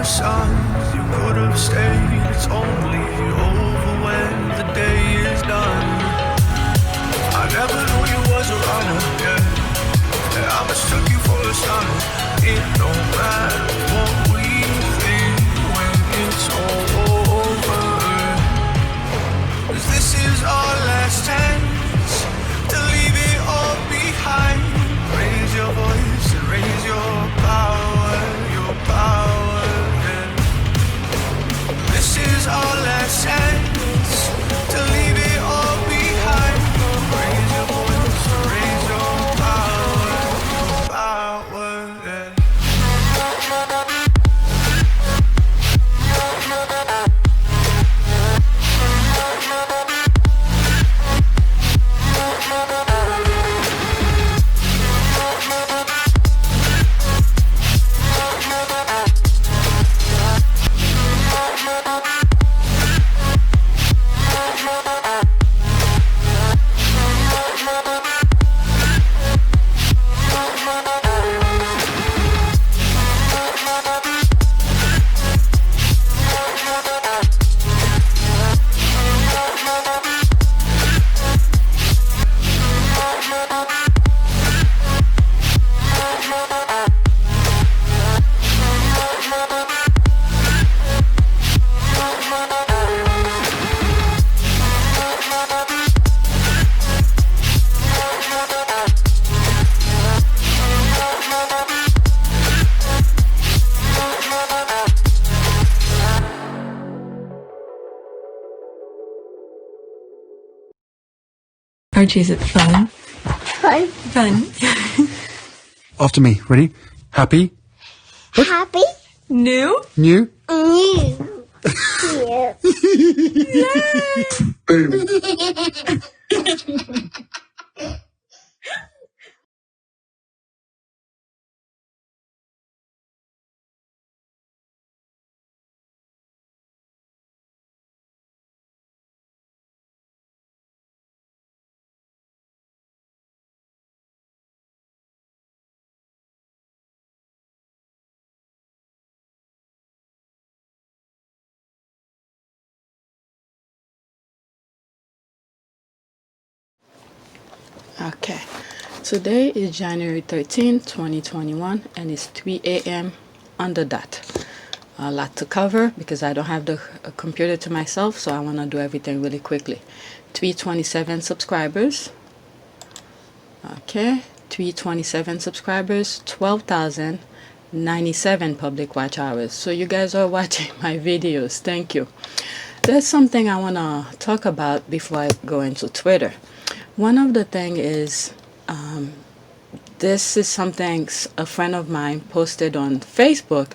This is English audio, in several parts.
signs you could have stayed. It's only over when the day is done. I never knew you was a runner, yeah. I mistook you for a son. It don't matter what we think when it's all over. 'Cause this is our last chance to leave it all behind. Raise your voice and raise your power, yeah. This is our last chance to leave it all behind. Raise your voice and raise your power, yeah. Archie, is it fun? Fun. After me. Ready? Happy? Happy? New? New? New. Yeah. Boom. Okay, today is January 13, 2021, and it's 3 a.m. on the dot. A lot to cover because I don't have the computer to myself, so I want to do everything really quickly. 327 subscribers. Okay, 327 subscribers, 12,097 public watch hours. So you guys are watching my videos. Thank you. There's something I want to talk about before I go into Twitter. One of the things is, this is something a friend of mine posted on Facebook,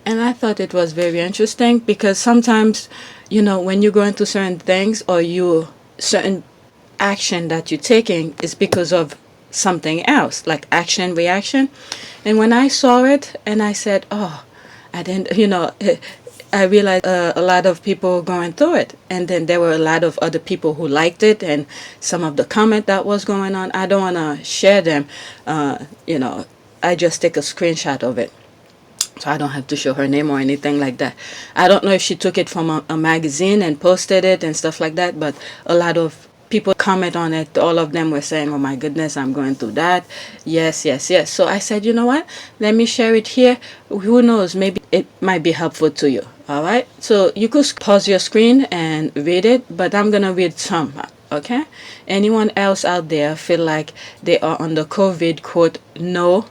and I thought it was very interesting because sometimes, you know, when you go into certain things or certain action that you're taking is because of something else, like action, reaction. And when I saw it and I said, oh, I didn't, I realized a lot of people going through it, and then there were a lot of other people who liked it, and some of the comment that was going on, I don't want to share them. I just take a screenshot of it, so I don't have to show her name or anything like that. I don't know if she took it from a magazine and posted it and stuff like that, but a lot of people comment on it. All of them were saying, oh my goodness, I'm going through that. Yes. So I said, you know what, let me share it here. Who knows, maybe it might be helpful to you. All right, so you could pause your screen and read it, but I'm gonna read some. Okay, anyone else out there feel like they are on the COVID quote no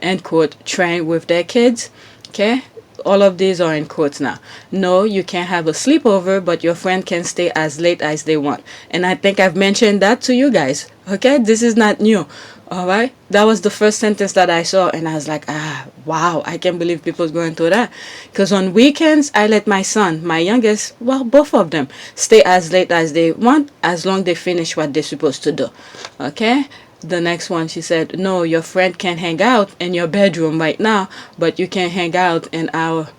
end quote train with their kids? Okay, all of these are in quotes now. No, you can't have a sleepover, but your friend can stay as late as they want. And I think I've mentioned that to you guys. Okay, this is not new. All right, that was the first sentence that I saw, and I was like, wow, I can't believe people's going through that. Because on weekends, I let my son, my youngest, well, both of them, stay as late as they want, as long they finish what they're supposed to do. Okay, the next one, she said, no, your friend can hang out in your bedroom right now, but you can't hang out in our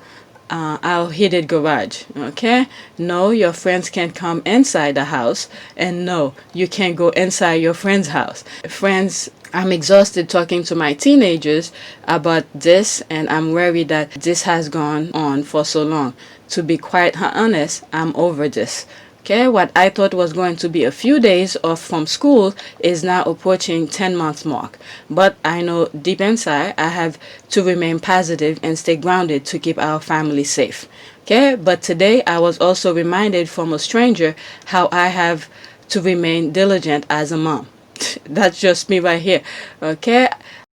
our heated garage. Okay, no, your friends can't come inside the house, and no, you can't go inside your friend's house. Friends, I'm exhausted talking to my teenagers about this, and I'm worried that this has gone on for so long. To be quite honest, I'm over this. Okay, what I thought was going to be a few days off from school is now approaching 10 months mark. But I know deep inside I have to remain positive and stay grounded to keep our family safe. Okay, but today I was also reminded from a stranger how I have to remain diligent as a mom. That's just me right here. Okay,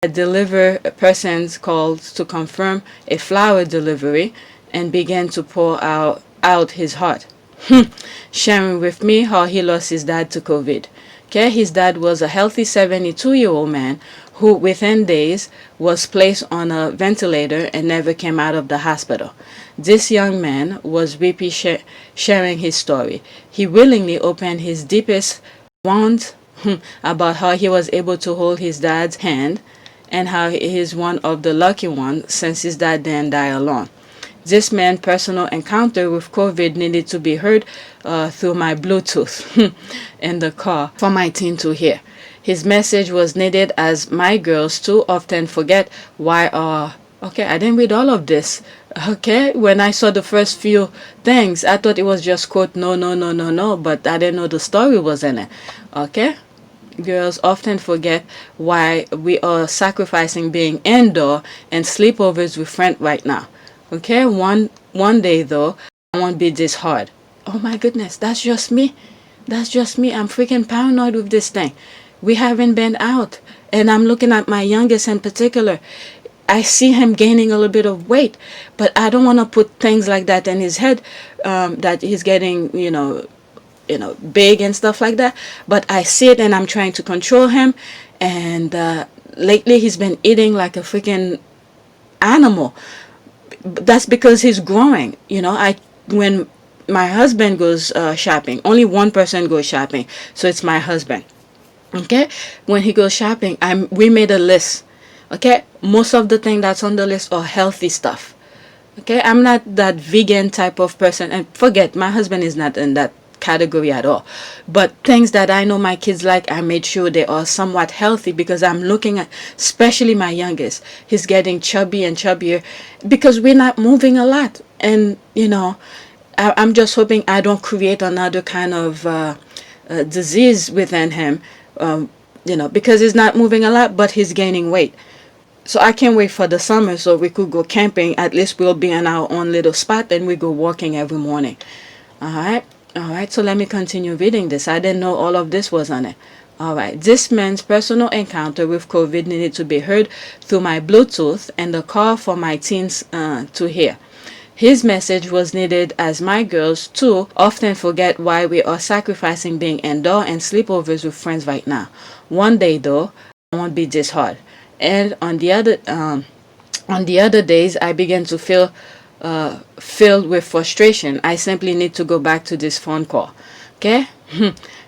I deliver a person's calls to confirm a flower delivery and began to pour out his heart. Sharing with me how he lost his dad to COVID. Okay, his dad was a healthy 72-year-old man who within days was placed on a ventilator and never came out of the hospital. This young man was briefly sharing his story. He willingly opened his deepest wounds about how he was able to hold his dad's hand and how he is one of the lucky ones since his dad didn't die alone. This man's personal encounter with COVID needed to be heard through my Bluetooth in the car for my teen to hear. His message was needed as my girls too often forget why okay, I didn't read all of this. Okay, when I saw the first few things, I thought it was just quote, no, but I didn't know the story was in it. Okay? Girls often forget why we are sacrificing being indoor and sleepovers with friends right now. Okay, one day though, I won't be this hard. Oh my goodness, that's just me. That's just me. I'm freaking paranoid with this thing. We haven't been out. And I'm looking at my youngest in particular. I see him gaining a little bit of weight, but I don't want to put things like that in his head, that he's getting, big and stuff like that. But I see it and I'm trying to control him. And lately he's been eating like a freaking animal. That's because he's growing. When my husband goes shopping, only one person goes shopping, so it's my husband. Okay, when he goes shopping, we made a list. Okay, most of the things that's on the list are healthy stuff. Okay, I'm not that vegan type of person, and forget, my husband is not in that category at all. But things that I know my kids like, I made sure they are somewhat healthy because I'm looking at, especially my youngest, he's getting chubby and chubbier because we're not moving a lot. And I'm just hoping I don't create another kind of disease within him, because he's not moving a lot, but he's gaining weight. So I can't wait for the summer so we could go camping. At least we'll be in our own little spot and we go walking every morning. All right, so let me continue reading this. I didn't know all of this was on it. All right, this man's personal encounter with COVID needed to be heard through my Bluetooth and the car for my teens to hear. His message was needed as my girls too often forget why we are sacrificing being indoor and sleepovers with friends right now. One day though, it won't be this hard. And on the other days, I began to feel filled with frustration. I simply need to go back to this phone call. Okay?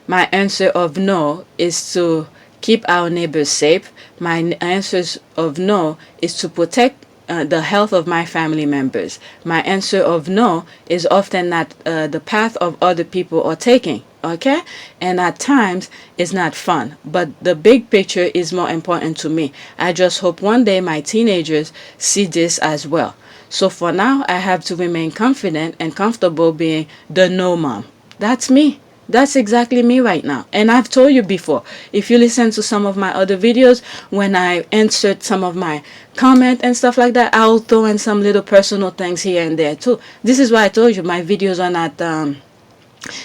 My answer of no is to keep our neighbors safe. My answers of no is to protect the health of my family members. My answer of no is often not the path of other people are taking. Okay, and at times it's not fun, but the big picture is more important to me. I just hope one day my teenagers see this as well. So for now, I have to remain confident and comfortable being the no mom. That's me. That's exactly me right now. And I've told you before, if you listen to some of my other videos, when I insert some of my comment and stuff like that, I'll throw in some little personal things here and there too. This is why I told you my videos are not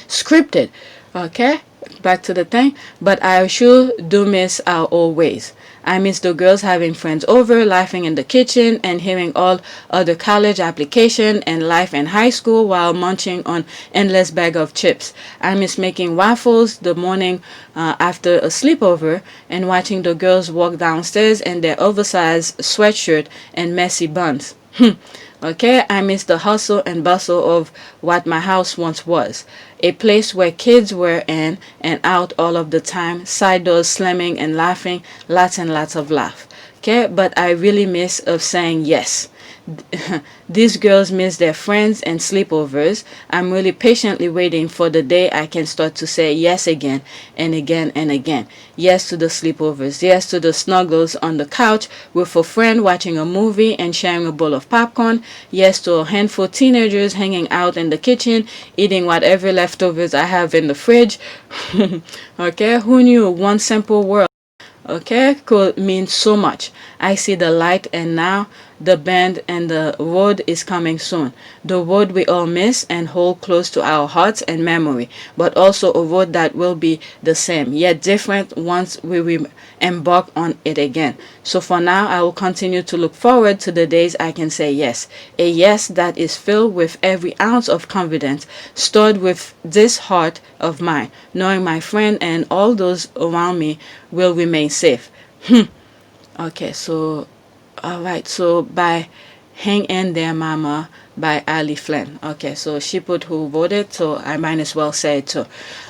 scripted. Okay, back to the thing. But I sure do miss our old ways. I miss the girls having friends over, laughing in the kitchen, and hearing all other college application and life in high school while munching on endless bag of chips. I miss making waffles the morning after a sleepover and watching the girls walk downstairs in their oversized sweatshirt and messy buns. Okay, I miss the hustle and bustle of what my house once was. A place where kids were in and out all of the time, side doors slamming and laughing, lots and lots of laugh. Okay, but I really miss of saying yes. These girls miss their friends and sleepovers. I'm really patiently waiting for the day I can start to say yes again and again and again. Yes to the sleepovers. Yes to the snuggles on the couch with a friend watching a movie and sharing a bowl of popcorn. Yes to a handful of teenagers hanging out in the kitchen, eating whatever leftovers I have in the fridge. Okay, who knew one simple word, okay, could mean so much. I see the light, and now the bend and the road is coming soon. The road we all miss and hold close to our hearts and memory, but also a road that will be the same yet different once we embark on it again. So for now, I will continue to look forward to the days I can say yes, a yes that is filled with every ounce of confidence stored with this heart of mine, knowing my friend and all those around me will remain safe. Okay, so alright, so by Hang In There Mama by Ali Flynn. Okay, so she put who wrote it, so I might as well say it too.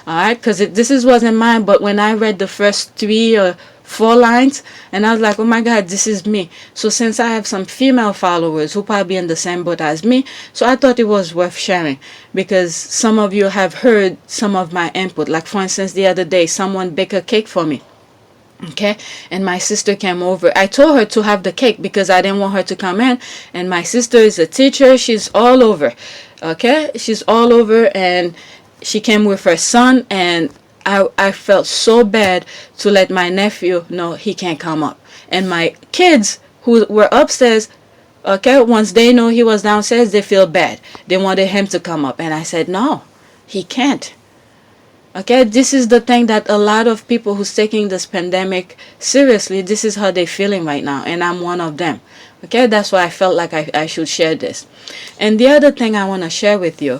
Alright, because wasn't mine, but when I read the first 3 or 4 lines, and I was like, oh my god, this is me. So since I have some female followers who probably in the same boat as me, so I thought it was worth sharing, because some of you have heard some of my input. Like for instance, the other day someone baked a cake for me. Okay, and my sister came over. I told her to have the cake because I didn't want her to come in, and my sister is a teacher. She's all over. Okay, she's all over, and she came with her son, and I felt so bad to let my nephew know he can't come up. And my kids who were upstairs, okay, once they know he was downstairs, they feel bad. They wanted him to come up, and I said no, he can't. Okay, this is the thing that a lot of people who's taking this pandemic seriously, this is how they're feeling right now, and I'm one of them. Okay, that's why I felt like I should share this. And the other thing I want to share with you,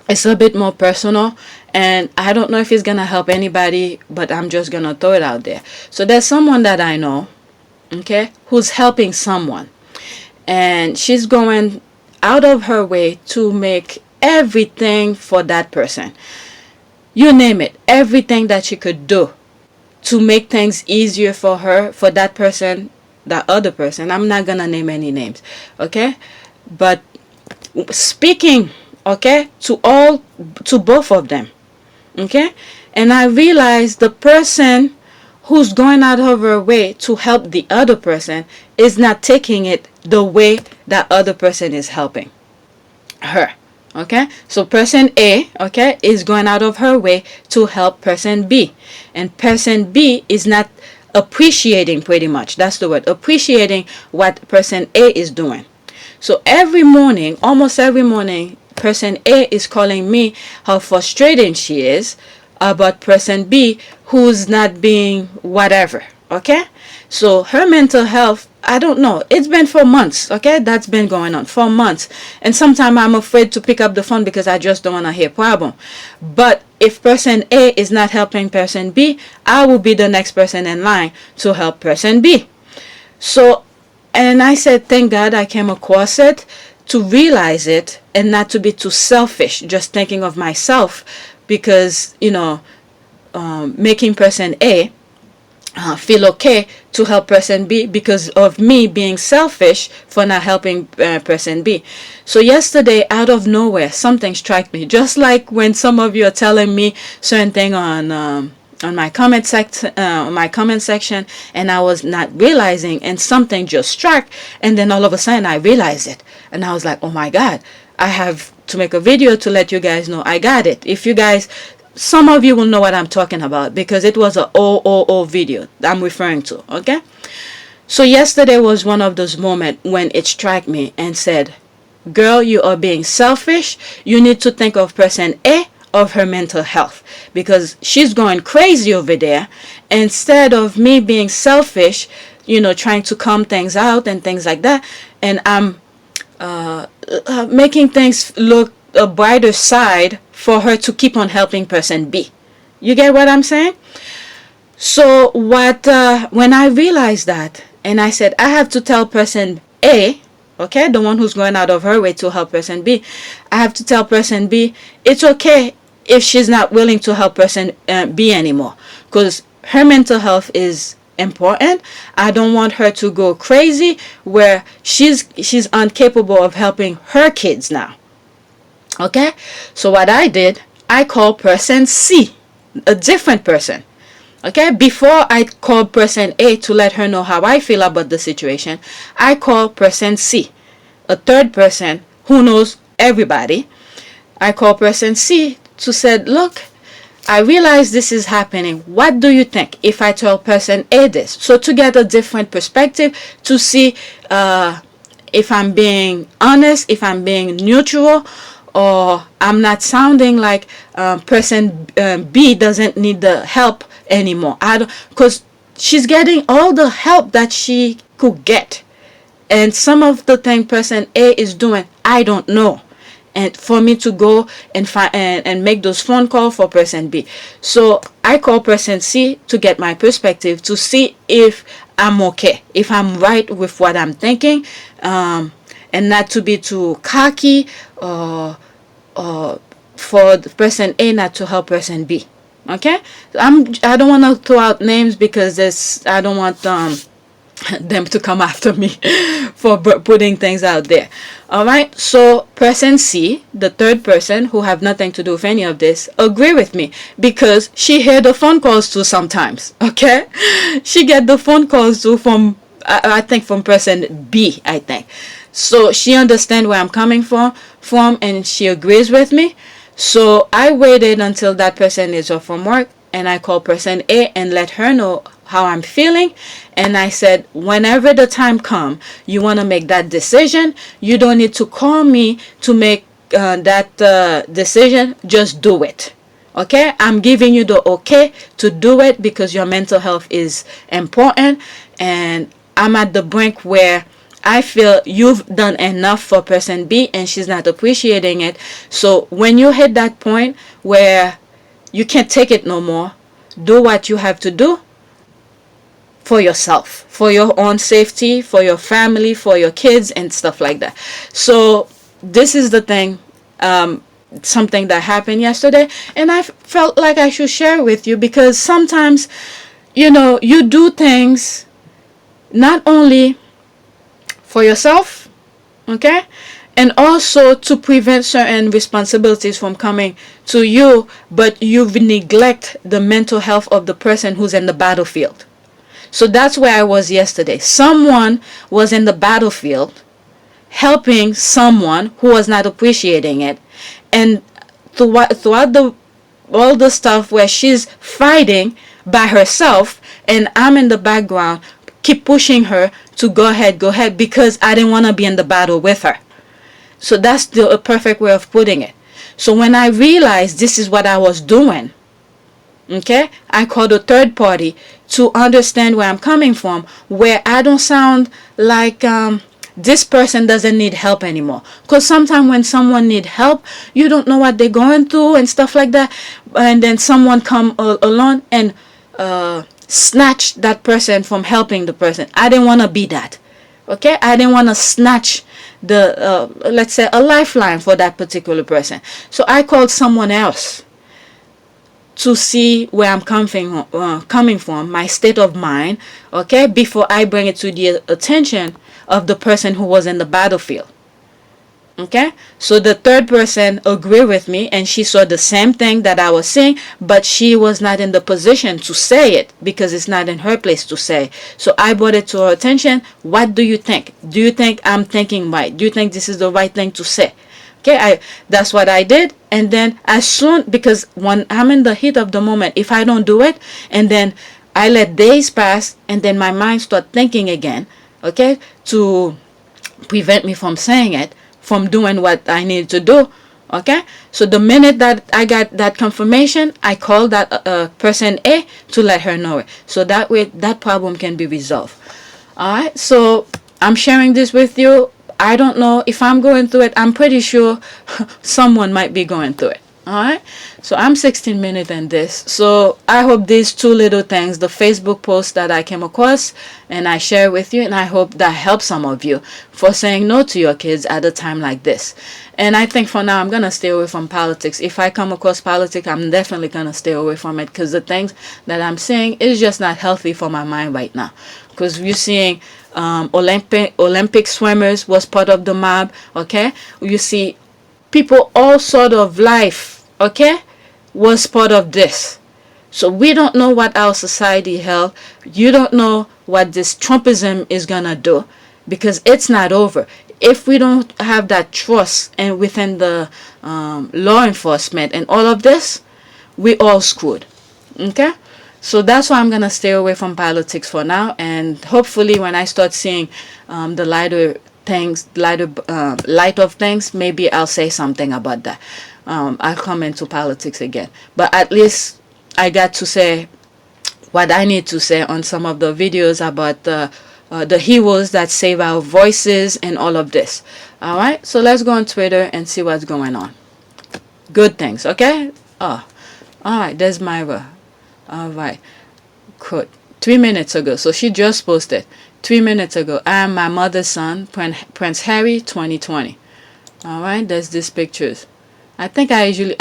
it's a bit more personal, and I don't know if it's gonna help anybody, but I'm just gonna throw it out there. So there's someone that I know, okay, who's helping someone, and she's going out of her way to make everything for that person. You name it, everything that she could do to make things easier for her, for that person, that other person. I'm not gonna name any names, okay? But speaking, okay, to both of them, okay? And I realized the person who's going out of her way to help the other person is not taking it the way that other person is helping her. Okay, so person A, okay, is going out of her way to help person B, and person B is not appreciating, pretty much, that's the word, appreciating what person A is doing. So every morning, almost every morning, person A is calling me how frustrated she is about person B who's not being whatever. Okay, so her mental health, I don't know, it's been for months. Okay, that's been going on for months, and sometimes I'm afraid to pick up the phone because I just don't want to hear problem. But if person A is not helping person B, I will be the next person in line to help person B. So, and I said, thank God I came across it, to realize it, and not to be too selfish, just thinking of myself, because making person A feel okay to help person B because of me being selfish for not helping person B. So yesterday, out of nowhere, something struck me. Just like when some of you are telling me certain thing on my comment section, and I was not realizing, and something just struck, and then all of a sudden I realized it, and I was like, oh my God, I have to make a video to let you guys know I got it. If you guys, some of you will know what I'm talking about because it was a old video I'm referring to. Okay, so yesterday was one of those moments when it struck me and said, girl, you are being selfish. You need to think of person A, of her mental health, because she's going crazy over there. Instead of me being selfish, trying to calm things out and things like that, and I'm making things look a brighter side for her to keep on helping person B. You get what I'm saying? So when I realized that, and I said I have to tell person A, okay, the one who's going out of her way to help person B, I have to tell person B it's okay if she's not willing to help person B anymore, because her mental health is important. I don't want her to go crazy where she's incapable of helping her kids now. Okay, so what I did, I called person C, a different person. Okay, before I called person A to let her know how I feel about the situation, I called person C, a third person who knows everybody. I called person C to say, look, I realize this is happening. What do you think if I tell person A this? So to get a different perspective, to see if I'm being honest, if I'm being neutral, or I'm not sounding like person B doesn't need the help anymore. Because she's getting all the help that she could get. And some of the thing person A is doing, I don't know. And for me to go and find and make those phone calls for person B. So I call person C to get my perspective, to see if I'm okay, if I'm right with what I'm thinking, and not to be too cocky, or for the person A not to help person B. Okay, I don't want to throw out names because I don't want them to come after me for putting things out there. All right, so person C, the third person who have nothing to do with any of this, agree with me because she hear the phone calls too sometimes. Okay, she get the phone calls too from I think from person B, I think. So she understand where I'm coming from, and she agrees with me. So I waited until that person is off from work, and I called person A and let her know how I'm feeling. And I said, whenever the time come, you want to make that decision, you don't need to call me to make that decision. Just do it. Okay, I'm giving you the okay to do it because your mental health is important, and I'm at the brink where I feel you've done enough for person B and she's not appreciating it. So when you hit that point where you can't take it no more, do what you have to do for yourself, for your own safety, for your family, for your kids and stuff like that. So this is the thing, something that happened yesterday, and I felt like I should share with you because sometimes, you do things not only for yourself, okay, and also to prevent certain responsibilities from coming to you, but you've neglect the mental health of the person who's in the battlefield. So that's where I was yesterday. Someone was in the battlefield helping someone who was not appreciating it, and throughout all the stuff where she's fighting by herself and I'm in the background keep pushing her to go ahead because I didn't want to be in the battle with her. So that's the perfect way of putting it. So when I realized this is what I was doing, okay, I called a third party to understand where I'm coming from, where I don't sound like this person doesn't need help anymore. Because sometimes when someone need help, you don't know what they're going through and stuff like that, and then someone come along and snatch that person from helping the person. I didn't want to be that. Okay, I didn't want to snatch the let's say a lifeline for that particular person. So I called someone else to see where I'm coming from, my state of mind, okay, before I bring it to the attention of the person who was in the battlefield. Okay, so the third person agreed with me and she saw the same thing that I was saying, but she was not in the position to say it because it's not in her place to say. So I brought it to her attention. What do you think? Do you think I'm thinking right? Do you think this is the right thing to say? Okay, that's what I did. And then as soon, because when I'm in the heat of the moment, if I don't do it and then I let days pass and then my mind start thinking again, okay, to prevent me from saying it, from doing what I need to do. Okay, so the minute that I got that confirmation, I called that person A to let her know it, so that way that problem can be resolved. All right, so I'm sharing this with you. I don't know if I'm going through it. I'm pretty sure someone might be going through it. Alright, so I'm 16 minutes in this. So I hope these two little things, the Facebook post that I came across and I share with you, and I hope that helps some of you for saying no to your kids at a time like this. And I think for now I'm gonna stay away from politics. If I come across politics, I'm definitely gonna stay away from it, because the things that I'm saying is just not healthy for my mind right now. Because you're seeing Olympic swimmers was part of the mob. Okay, you see people all sort of life, okay, was part of this. So we don't know what our society held. You don't know what this Trumpism is gonna do, because it's not over. If we don't have that trust and within the law enforcement and all of this, we all screwed. Okay, so that's why I'm gonna stay away from politics for now, and hopefully when I start seeing the lighter things, light of things, maybe I'll say something about that. I'll come into politics again, but at least I got to say what I need to say on some of the videos about the heroes that save our voices and all of this. All right, so let's go on Twitter and see what's going on. Good things, okay? Oh, all right, there's Myra. All right, good. 3 minutes ago, so she just posted 3 minutes ago. I am my mother's son, Prince Harry 2020. All right, there's these pictures. I think I usually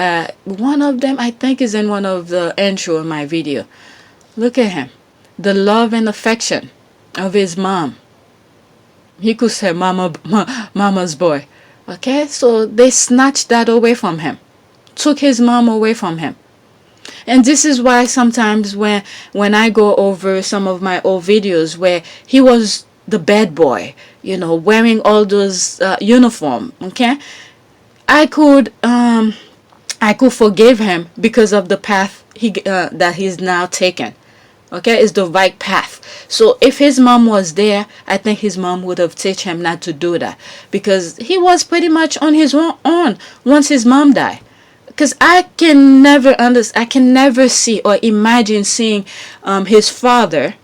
one of them I think is in one of the intro in my video. Look at him, the love and affection of his mom. He could say mama's boy. Okay, so they snatched that away from him, took his mom away from him. And this is why sometimes when I go over some of my old videos where he was the bad boy, you know, wearing all those uniform, okay, I could forgive him because of the path that he's now taken. Okay, it's the right path. So if his mom was there, I think his mom would have taught him not to do that, because he was pretty much on his own once his mom died. Because I can never see or imagine seeing his father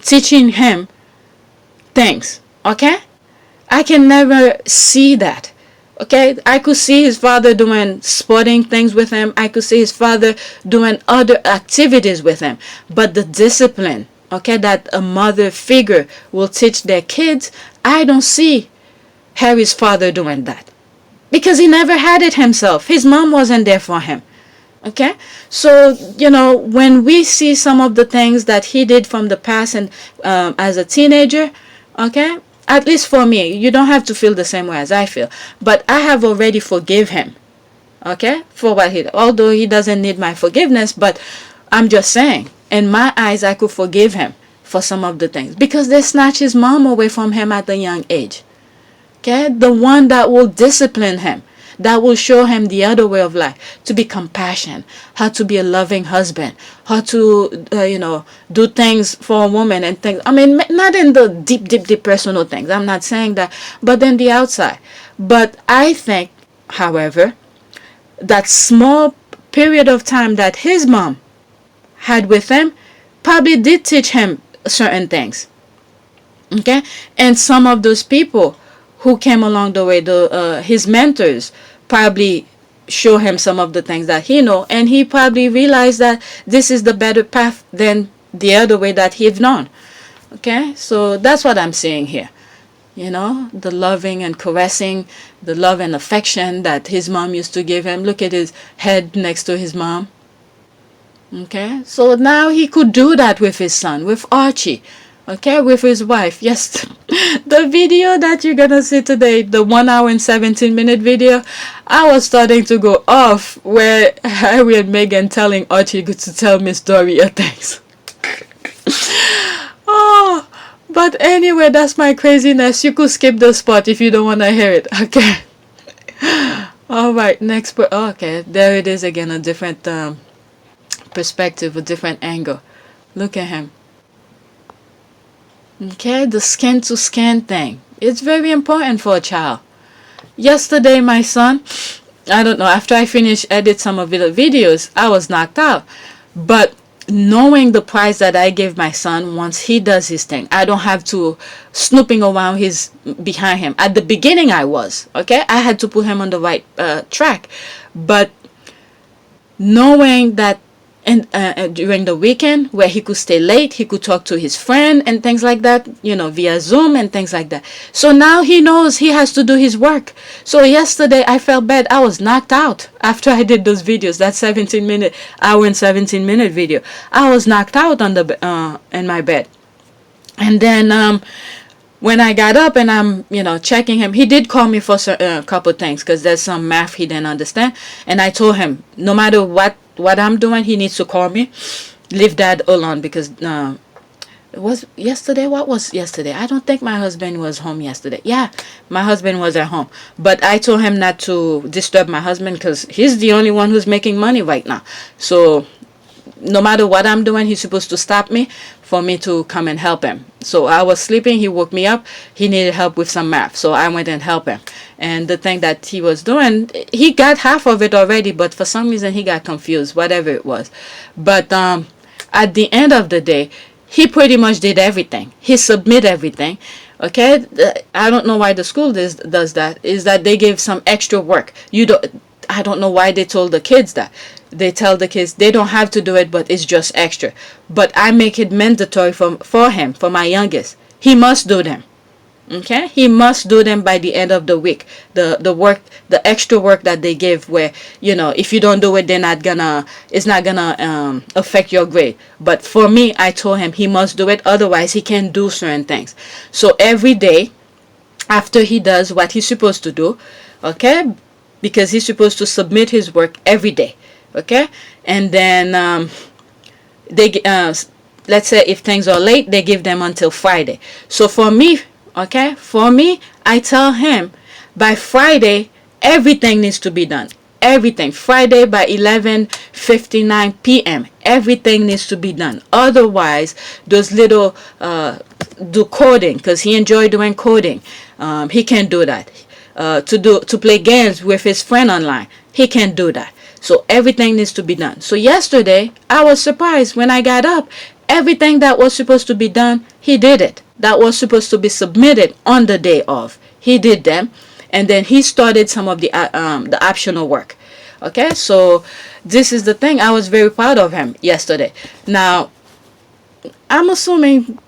teaching him things. Okay, I can never see that. Okay, I could see his father doing sporting things with him. I could see his father doing other activities with him. But the discipline, okay, that a mother figure will teach their kids, I don't see Harry's father doing that. Because he never had it himself. His mom wasn't there for him. Okay, so you know, when we see some of the things that he did from the past and as a teenager, okay, at least for me, you don't have to feel the same way as I feel, but I have already forgive him, okay, for what he did. Although he doesn't need my forgiveness, but I'm just saying, in my eyes, I could forgive him for some of the things, because they snatched his mom away from him at a young age. Okay, the one that will discipline him, that will show him the other way of life, to be compassionate, how to be a loving husband, how to, do things for a woman and things. I mean, not in the deep personal things. I'm not saying that, but in the outside. But I think, however, that small period of time that his mom had with him probably did teach him certain things. Okay, and some of those people who came along the way, his mentors, probably show him some of the things that he know, and he probably realized that this is the better path than the other way that he'd known. Okay, so that's what I'm saying here. You know, the loving and caressing, the love and affection that his mom used to give him. Look at his head next to his mom. Okay, so now he could do that with his son, with Archie. Okay, with his wife. Yes, the video that you're gonna see today, the 1 hour and 17-minute video, I was starting to go off where Harry and Meghan telling Archie to tell Miss Doria things. Oh, but anyway, that's my craziness. You could skip the spot if you don't want to hear it. Okay. All right, next. Okay, there it is again, a different perspective, a different angle. Look at him. Okay, the skin to skin thing. It's very important for a child. Yesterday, my son, I don't know, after I finished edit some of the videos, I was knocked out. But knowing the prize that I give my son once he does his thing, I don't have to snooping around behind him. At the beginning I was, okay? I had to put him on the right track. But knowing that and during the weekend where he could stay late, he could talk to his friend and things like that, via Zoom and things like that. So now he knows he has to do his work. So yesterday I felt bad. I was knocked out after I did those videos, that 1 hour and 17-minute video. I was knocked out on the in my bed. And then when I got up and I'm, checking him, he did call me for a couple things because there's some math he didn't understand. And I told him, no matter what I'm doing, he needs to call me. Leave that alone because it was yesterday. What was yesterday? I don't think my husband was home yesterday. Yeah, my husband was at home. But I told him not to disturb my husband because he's the only one who's making money right now. So no matter what I'm doing, he's supposed to stop me for me to come and help him. So I was sleeping, he woke me up, he needed help with some math, so I went and helped him. And the thing that he was doing, he got half of it already, but for some reason he got confused, whatever it was. But at the end of the day, he pretty much did everything. He submitted everything. Okay, I don't know why the school does that, is that they give some extra work. I don't know why they told the kids that. They tell the kids they don't have to do it, but it's just extra. But I make it mandatory for him, for my youngest. He must do them. Okay? He must do them by the end of the week. The work, the extra work that they give where, if you don't do it, it's not gonna affect your grade. But for me, I told him he must do it, otherwise he can't do certain things. So every day, after he does what he's supposed to do, okay? Because he's supposed to submit his work every day, okay? And then let's say if things are late, they give them until Friday. So for me, okay, I tell him by Friday everything needs to be done. Everything. Friday by 11:59 p.m. everything needs to be done. Otherwise, those little do coding, because he enjoyed doing coding. He can't do that. To play games with his friend online, he can't do that. So everything needs to be done. So yesterday I was surprised when I got up. Everything that was supposed to be done, he did it. That was supposed to be submitted on the day of, he did them. And then he started some of the optional work. Okay, so this is the thing. I was very proud of him yesterday. Now I'm assuming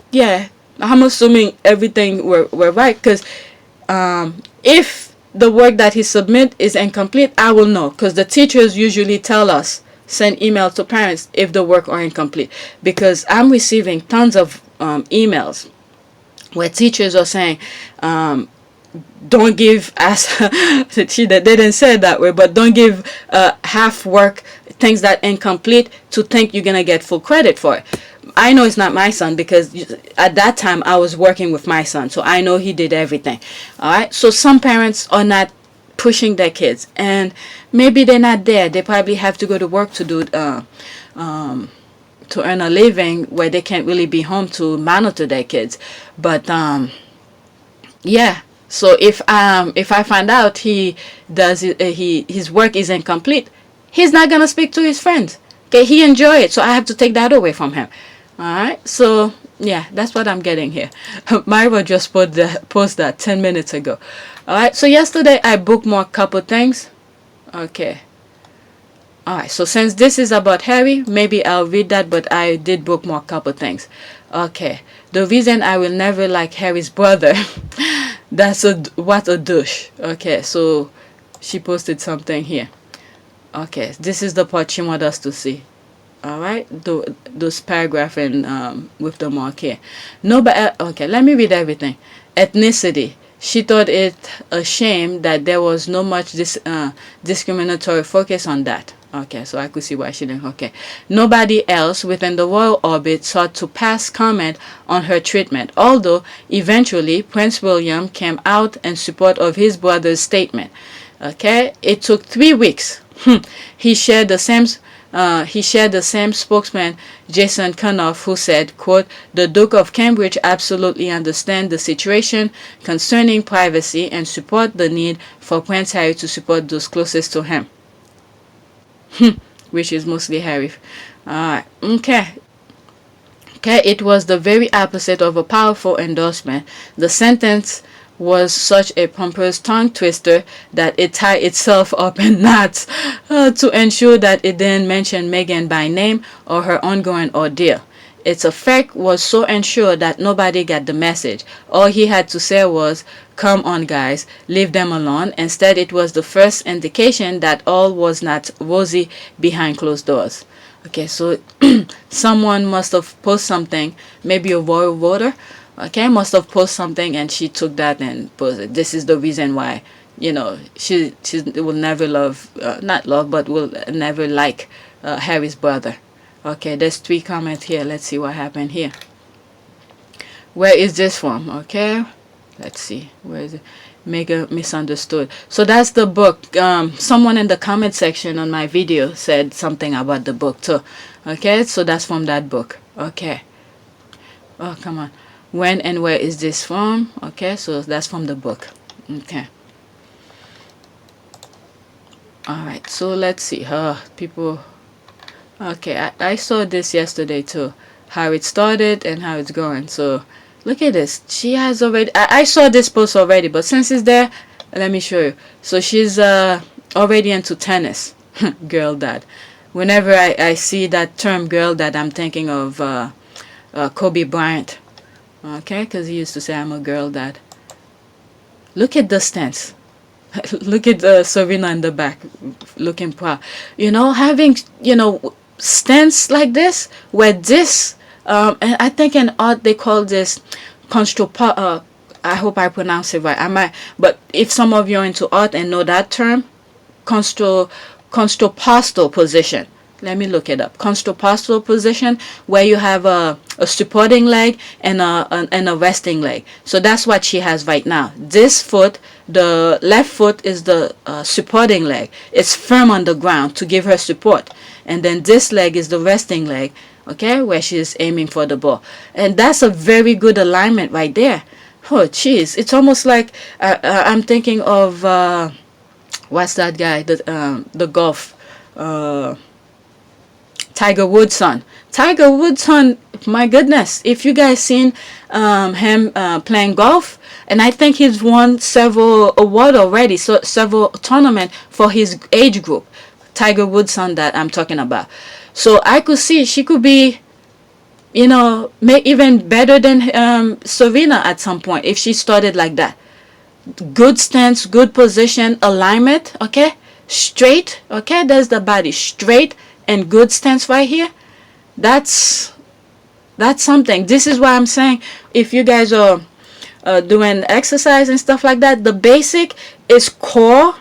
everything were right, because if the work that he submit is incomplete, I will know, because the teachers usually tell us, send emails to parents if the work are incomplete, because I'm receiving tons of emails where teachers are saying, don't give us they didn't say it that way, but don't give half work, things that incomplete, to think you're gonna get full credit for it. I know it's not my son, because at that time I was working with my son, so I know he did everything. All right, so some parents are not pushing their kids, and maybe they're not there. They probably have to go to work to do to earn a living, where they can't really be home to monitor their kids. But yeah. So if I find out his work is incomplete, he's not gonna speak to his friends. Okay, he enjoy it, so I have to take that away from him. All right, so yeah, that's what I'm getting here. Myra just post that 10 minutes ago. All right, so yesterday I bookmarked a couple things. Okay. All right, so since this is about Harry, maybe I'll read that, but I did bookmark a couple things. Okay, the reason I will never like Harry's brother. What a douche. Okay, so she posted something here. Okay, this is the part she wants us to see. All right, those paragraph and with the mark here. Okay, let me read everything. Ethnicity. She thought it a shame that there was no much discriminatory focus on that. Okay, so I could see why she didn't. Okay, nobody else within the royal orbit sought to pass comment on her treatment, although eventually Prince William came out in support of his brother's statement. Okay, it took 3 weeks. He shared the same spokesman, Jason Cunoff, who said, quote, "The Duke of Cambridge absolutely understands the situation concerning privacy and support the need for Prince Harry to support those closest to him." Which is mostly Harry. Alright, okay, it was the very opposite of a powerful endorsement. The sentence was such a pompous tongue twister that it tied itself up in knots to ensure that it didn't mention Meghan by name or her ongoing ordeal. Its effect was so ensured that nobody got the message. All he had to say was, "Come on, guys, leave them alone." Instead, it was the first indication that all was not rosy behind closed doors. Okay, so someone must have posted something, maybe a royal voter, okay, must have posted something, and she took that and posted, "This is the reason why, you know, she will never love, not love, but will never like Harry's brother." Okay, there's 3 comments here. Let's see what happened here. Where is this from? Okay, let's see. Where is it? Mega misunderstood. So that's the book. Someone in the comment section on my video said something about the book too. Okay, so that's from that book. Okay. Oh, come on. When and where is this from? Okay, so that's from the book. Okay. All right, so let's see. People. Okay, I saw this yesterday too, how it started and how it's going. So look at this. She has already, I saw this post already, but since it's there, let me show you. So she's already into tennis. Girl dad. Whenever I see that term girl dad, I'm thinking of Kobe Bryant. Okay, because he used to say, "I'm a girl dad." Look at the stance. Look at Serena in the back, looking proud. You know, having, you know, stance like this, where this, and I think in art they call this I hope I pronounce it right. I might, but if some of you are into art and know that term, contrapostal position. Let me look it up. Contrapostal position, where you have a supporting leg and a resting leg. So that's what she has right now. This foot, the left foot, is the supporting leg. It's firm on the ground to give her support. And then this leg is the resting leg, okay, where she's aiming for the ball. And that's a very good alignment right there. Oh, jeez. It's almost like I'm thinking of, what's that guy, the golf, Tiger Woods' son. Tiger Woods' son, my goodness, if you guys seen him playing golf, and I think he's won several awards already, so several tournaments for his age group. Tiger Woods' son that I'm talking about. So I could see she could be, you know, even better than Serena at some point if she started like that. Good stance, good position, alignment, okay? Straight, okay? There's the body, straight and good stance right here. That's something. This is why I'm saying, if you guys are doing exercise and stuff like that, the basic is core,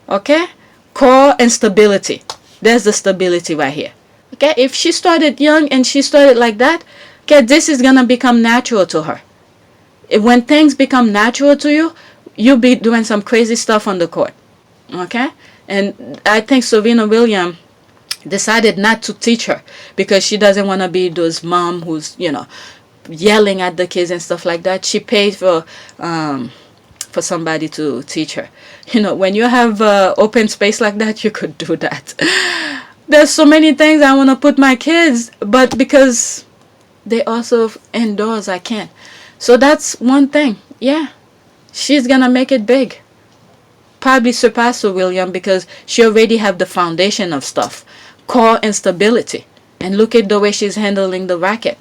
okay? Core and stability. There's the stability right here. Okay, if she started young and she started like that, okay, this is gonna become natural to her. When things become natural to you, you'll be doing some crazy stuff on the court. Okay, and I think Serena Williams decided not to teach her because she doesn't want to be those mom who's, you know, yelling at the kids and stuff like that. She paid for somebody to teach her. You know, when you have open space like that, you could do that. There's so many things I want to put my kids, but because they also indoors, I can't. So that's one thing. Yeah, she's gonna make it big. Probably surpass her William because she already have the foundation of stuff, core and stability. And look at the way she's handling the racket.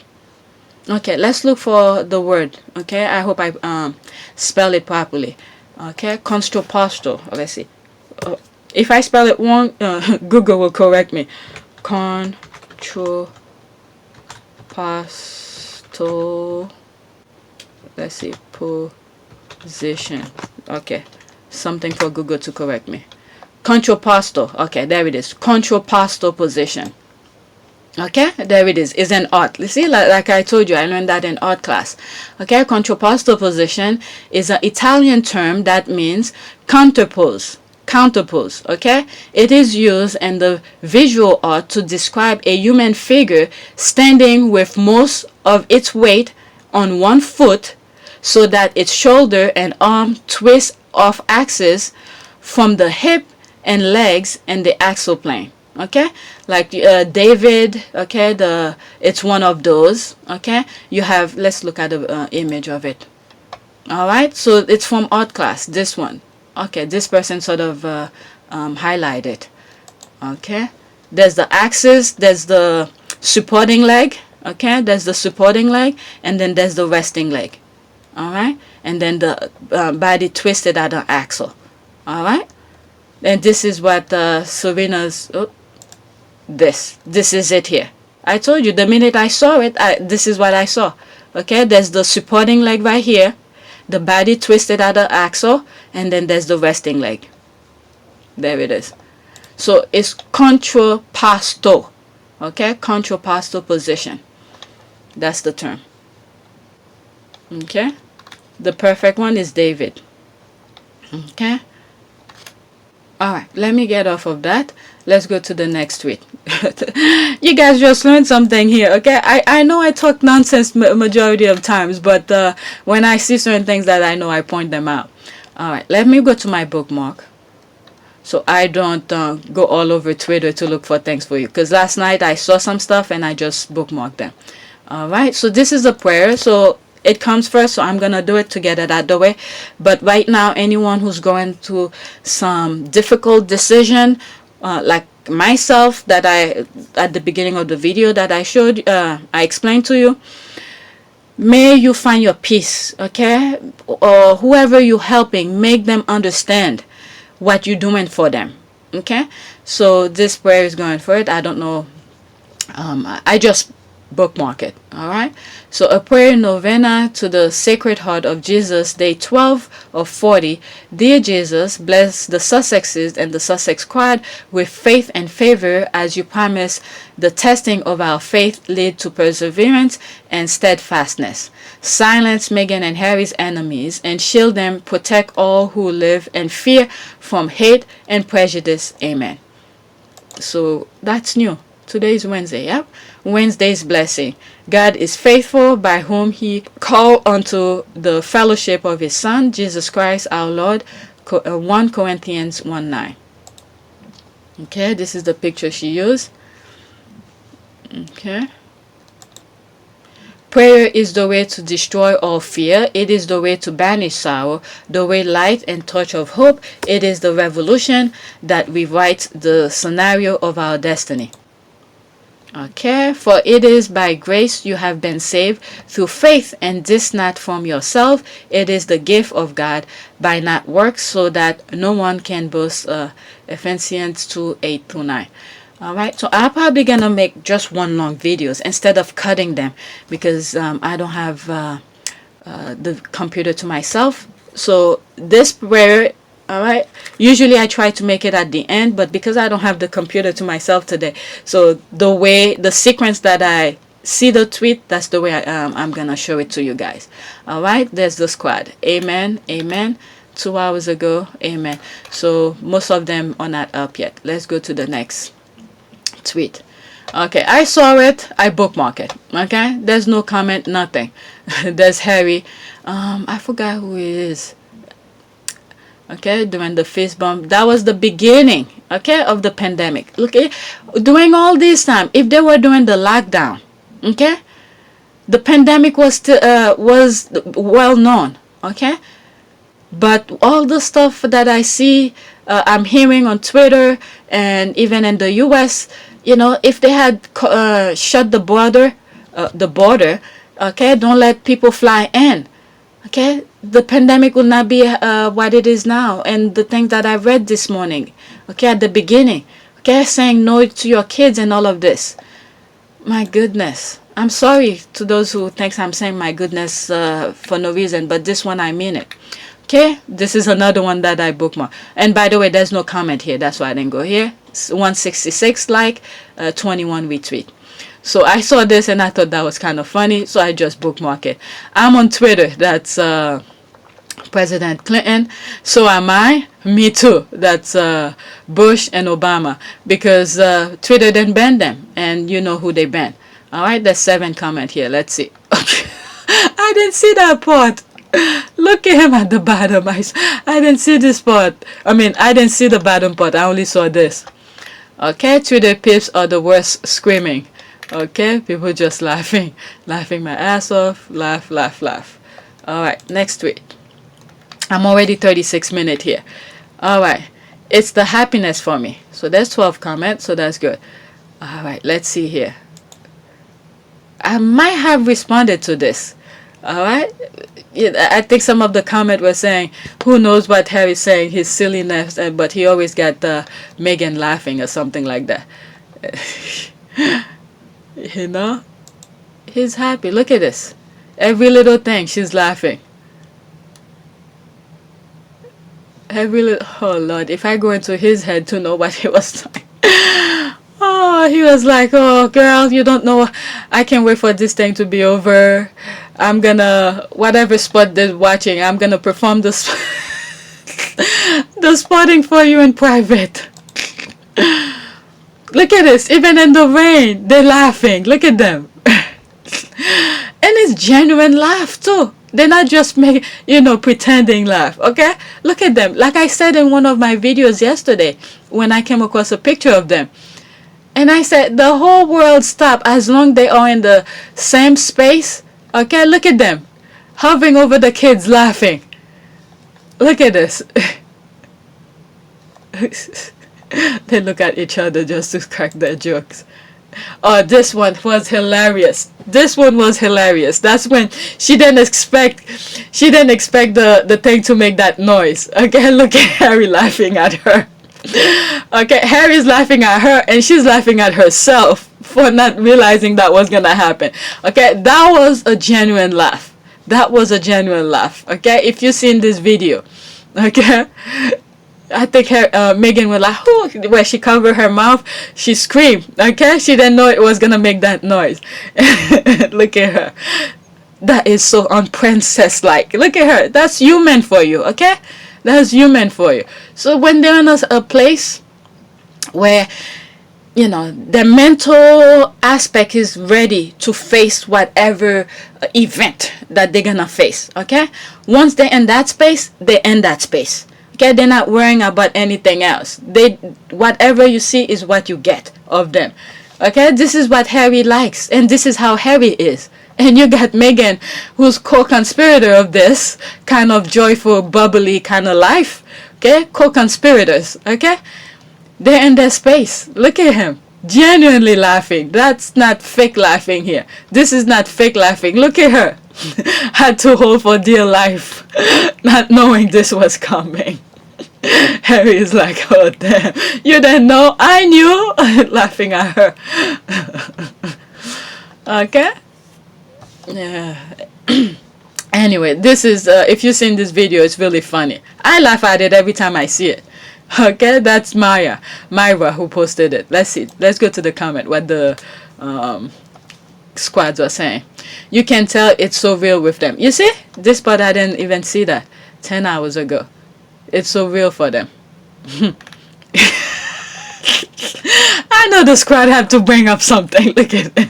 Okay, let's look for the word. Okay, I hope I spell it properly. Okay, contrapostal. Let's see. If I spell it wrong, Google will correct me. Contrapostal. Let's see. Position. Okay, something for Google to correct me. Contrapostal. Okay, there it is. Contrapostal position. Okay, there it is. It's an art. You see, like I told you, I learned that in art class. Okay, contrapposto position is an Italian term that means counterpose. Counterpose. Okay, it is used in the visual art to describe a human figure standing with most of its weight on one foot, so that its shoulder and arm twist off axis from the hip and legs and the axle plane. Okay, like David. Okay, it's one of those. Okay, you have, let's look at the image of it. All right, so it's from art class, this one. Okay, this person sort of highlighted. Okay, there's the axis, there's the supporting leg. Okay, there's the supporting leg, and then there's the resting leg. All right, and then the body twisted at an axle. All right, and this is what Serena's. Oh, this is it here. I told you the minute I saw it, this is what I saw. Okay, there's the supporting leg right here, the body twisted at the axle, and then there's the resting leg. There it is. So it's contrapposto. Okay, contrapposto position. That's the term. Okay, the perfect one is David. Okay, all right, let me get off of that. Let's go to the next tweet. You guys just learned something here. Okay, I know I talk nonsense majority of times, but when I see certain things that I know, I point them out. All right, let me go to my bookmark so I don't go all over Twitter to look for things for you, because last night I saw some stuff and I just bookmarked them. All right, so this is a prayer, so it comes first, so I'm gonna do it to get it out the way. But right now, anyone who's going through some difficult decision, like myself, that I at the beginning of the video that I showed, I explained to you, may you find your peace. Okay, or whoever you're helping, make them understand what you're doing for them. Okay, so this prayer is going for it. I don't know, I just bookmark it. All right, so a prayer novena to the Sacred Heart of Jesus, day 12 of 40. Dear Jesus, bless the Sussexes and the Sussex squad with faith and favor, as you promise the testing of our faith lead to perseverance and steadfastness. Silence Meghan and Harry's enemies and shield them. Protect all who live in fear from hate and prejudice. Amen. So that's new. Today is Wednesday. Yep, Wednesday's blessing. God is faithful, by whom he called unto the fellowship of his Son, Jesus Christ our Lord. 1 Corinthians 1:9. Okay, this is the picture she used. Okay. Prayer is the way to destroy all fear. It is the way to banish sorrow, the way light and touch of hope. It is the revolution that rewrites the scenario of our destiny. Okay, for it is by grace you have been saved through faith, and this not from yourself. It is the gift of God, by not works, so that no one can boast. Ephesians 2:8-9. All right, so I'm probably gonna make just one long videos instead of cutting them, because I don't have the computer to myself. So this prayer, all right, usually I try to make it at the end, but because I don't have the computer to myself today, so the sequence that I see the tweet, that's the way I'm gonna show it to you guys. All right, there's the squad. Amen, amen. 2 hours ago, amen. So most of them are not up yet. Let's go to the next tweet. Okay, I saw it, I bookmark it. Okay, there's no comment, nothing. There's Harry. I forgot who he is. Okay, during the fist bump, that was the beginning, okay, of the pandemic. Look, during all this time, if they were doing the lockdown, okay, the pandemic was well known, okay. But all the stuff that I see, I'm hearing on Twitter and even in the U.S., you know, if they had shut the border, okay, don't let people fly in, okay, the pandemic will not be what it is now. And the things that I read this morning, okay, at the beginning, okay, saying no to your kids and all of this. My goodness. I'm sorry to those who think I'm saying my goodness for no reason, but this one I mean it. Okay, this is another one that I bookmarked. And by the way, there's no comment here. That's why I didn't go here. 166 like, 21 retweet. So I saw this and I thought that was kind of funny. So I just bookmarked it. I'm on Twitter. That's President Clinton. So am I. Me too. That's Bush and Obama. Because Twitter didn't ban them. And you know who they banned. All right, there's 7 comment here. Let's see. Okay. I didn't see that part. Look at him at the bottom. I didn't see this part. I mean, I didn't see the bottom part. I only saw this. Okay, Twitter pips are the worst screaming. Okay, people just laughing my ass off. Laugh. All right, next tweet. I'm already 36 minutes here. All right. It's the happiness for me. So there's 12 comments. So that's good. All right. Let's see here. I might have responded to this. All right. Yeah, I think some of the comment was saying, who knows what Harry's saying, his silliness, but he always got Meghan laughing or something like that. You know? He's happy. Look at this. Every little thing, she's laughing. Every little... Oh, Lord. If I go into his head to know what he was doing. Oh, he was like, oh, girl, you don't know. I can't wait for this thing to be over. I'm gonna... Whatever spot they're watching, I'm gonna perform the spotting for you in private. Look at this. Even in the rain, they're laughing. Look at them. And it's genuine laugh too. They're not just pretending laugh. Okay, look at them. Like I said in one of my videos yesterday, when I came across a picture of them, and I said the whole world stop as long they are in the same space. Okay, look at them hovering over the kids laughing. Look at this. They look at each other just to crack their jokes. Oh, this one was hilarious. This one was hilarious. That's when she didn't expect the thing to make that noise. Okay, look at Harry laughing at her. Okay, Harry's laughing at her and she's laughing at herself for not realizing that was gonna happen. Okay, that was a genuine laugh. That was a genuine laugh. Okay, if you've seen this video, okay, I think Meghan was like, oh, where she covered her mouth, she screamed. Okay, she didn't know it was gonna make that noise. Look at her. That is so unprincess-like. Look at her. That's human for you. Okay, that's human for you. So when they're in a place where the mental aspect is ready to face whatever event that they're gonna face. Okay, once they're in that space, they're in that space. Okay, they're not worrying about anything else. Whatever you see is what you get of them. Okay, this is what Harry likes, and this is how Harry is. And you got Meghan, who's co-conspirator of this kind of joyful, bubbly kind of life. Okay, co-conspirators. Okay, they're in their space. Look at him, genuinely laughing. That's not fake laughing here. This is not fake laughing. Look at her. Had to hold for dear life, not knowing this was coming. Harry is like, oh damn, you didn't know, I knew. Laughing at her. Okay, yeah. Anyway, this is if you've seen this video, it's really funny. I laugh at it every time I see it. Okay, that's Myra who posted it. Let's see, let's go to the comment what the squads are saying. You can tell it's so real with them. You see, this part I didn't even see that 10 hours ago. It's so real for them. I know the squad have to bring up something. Look at it.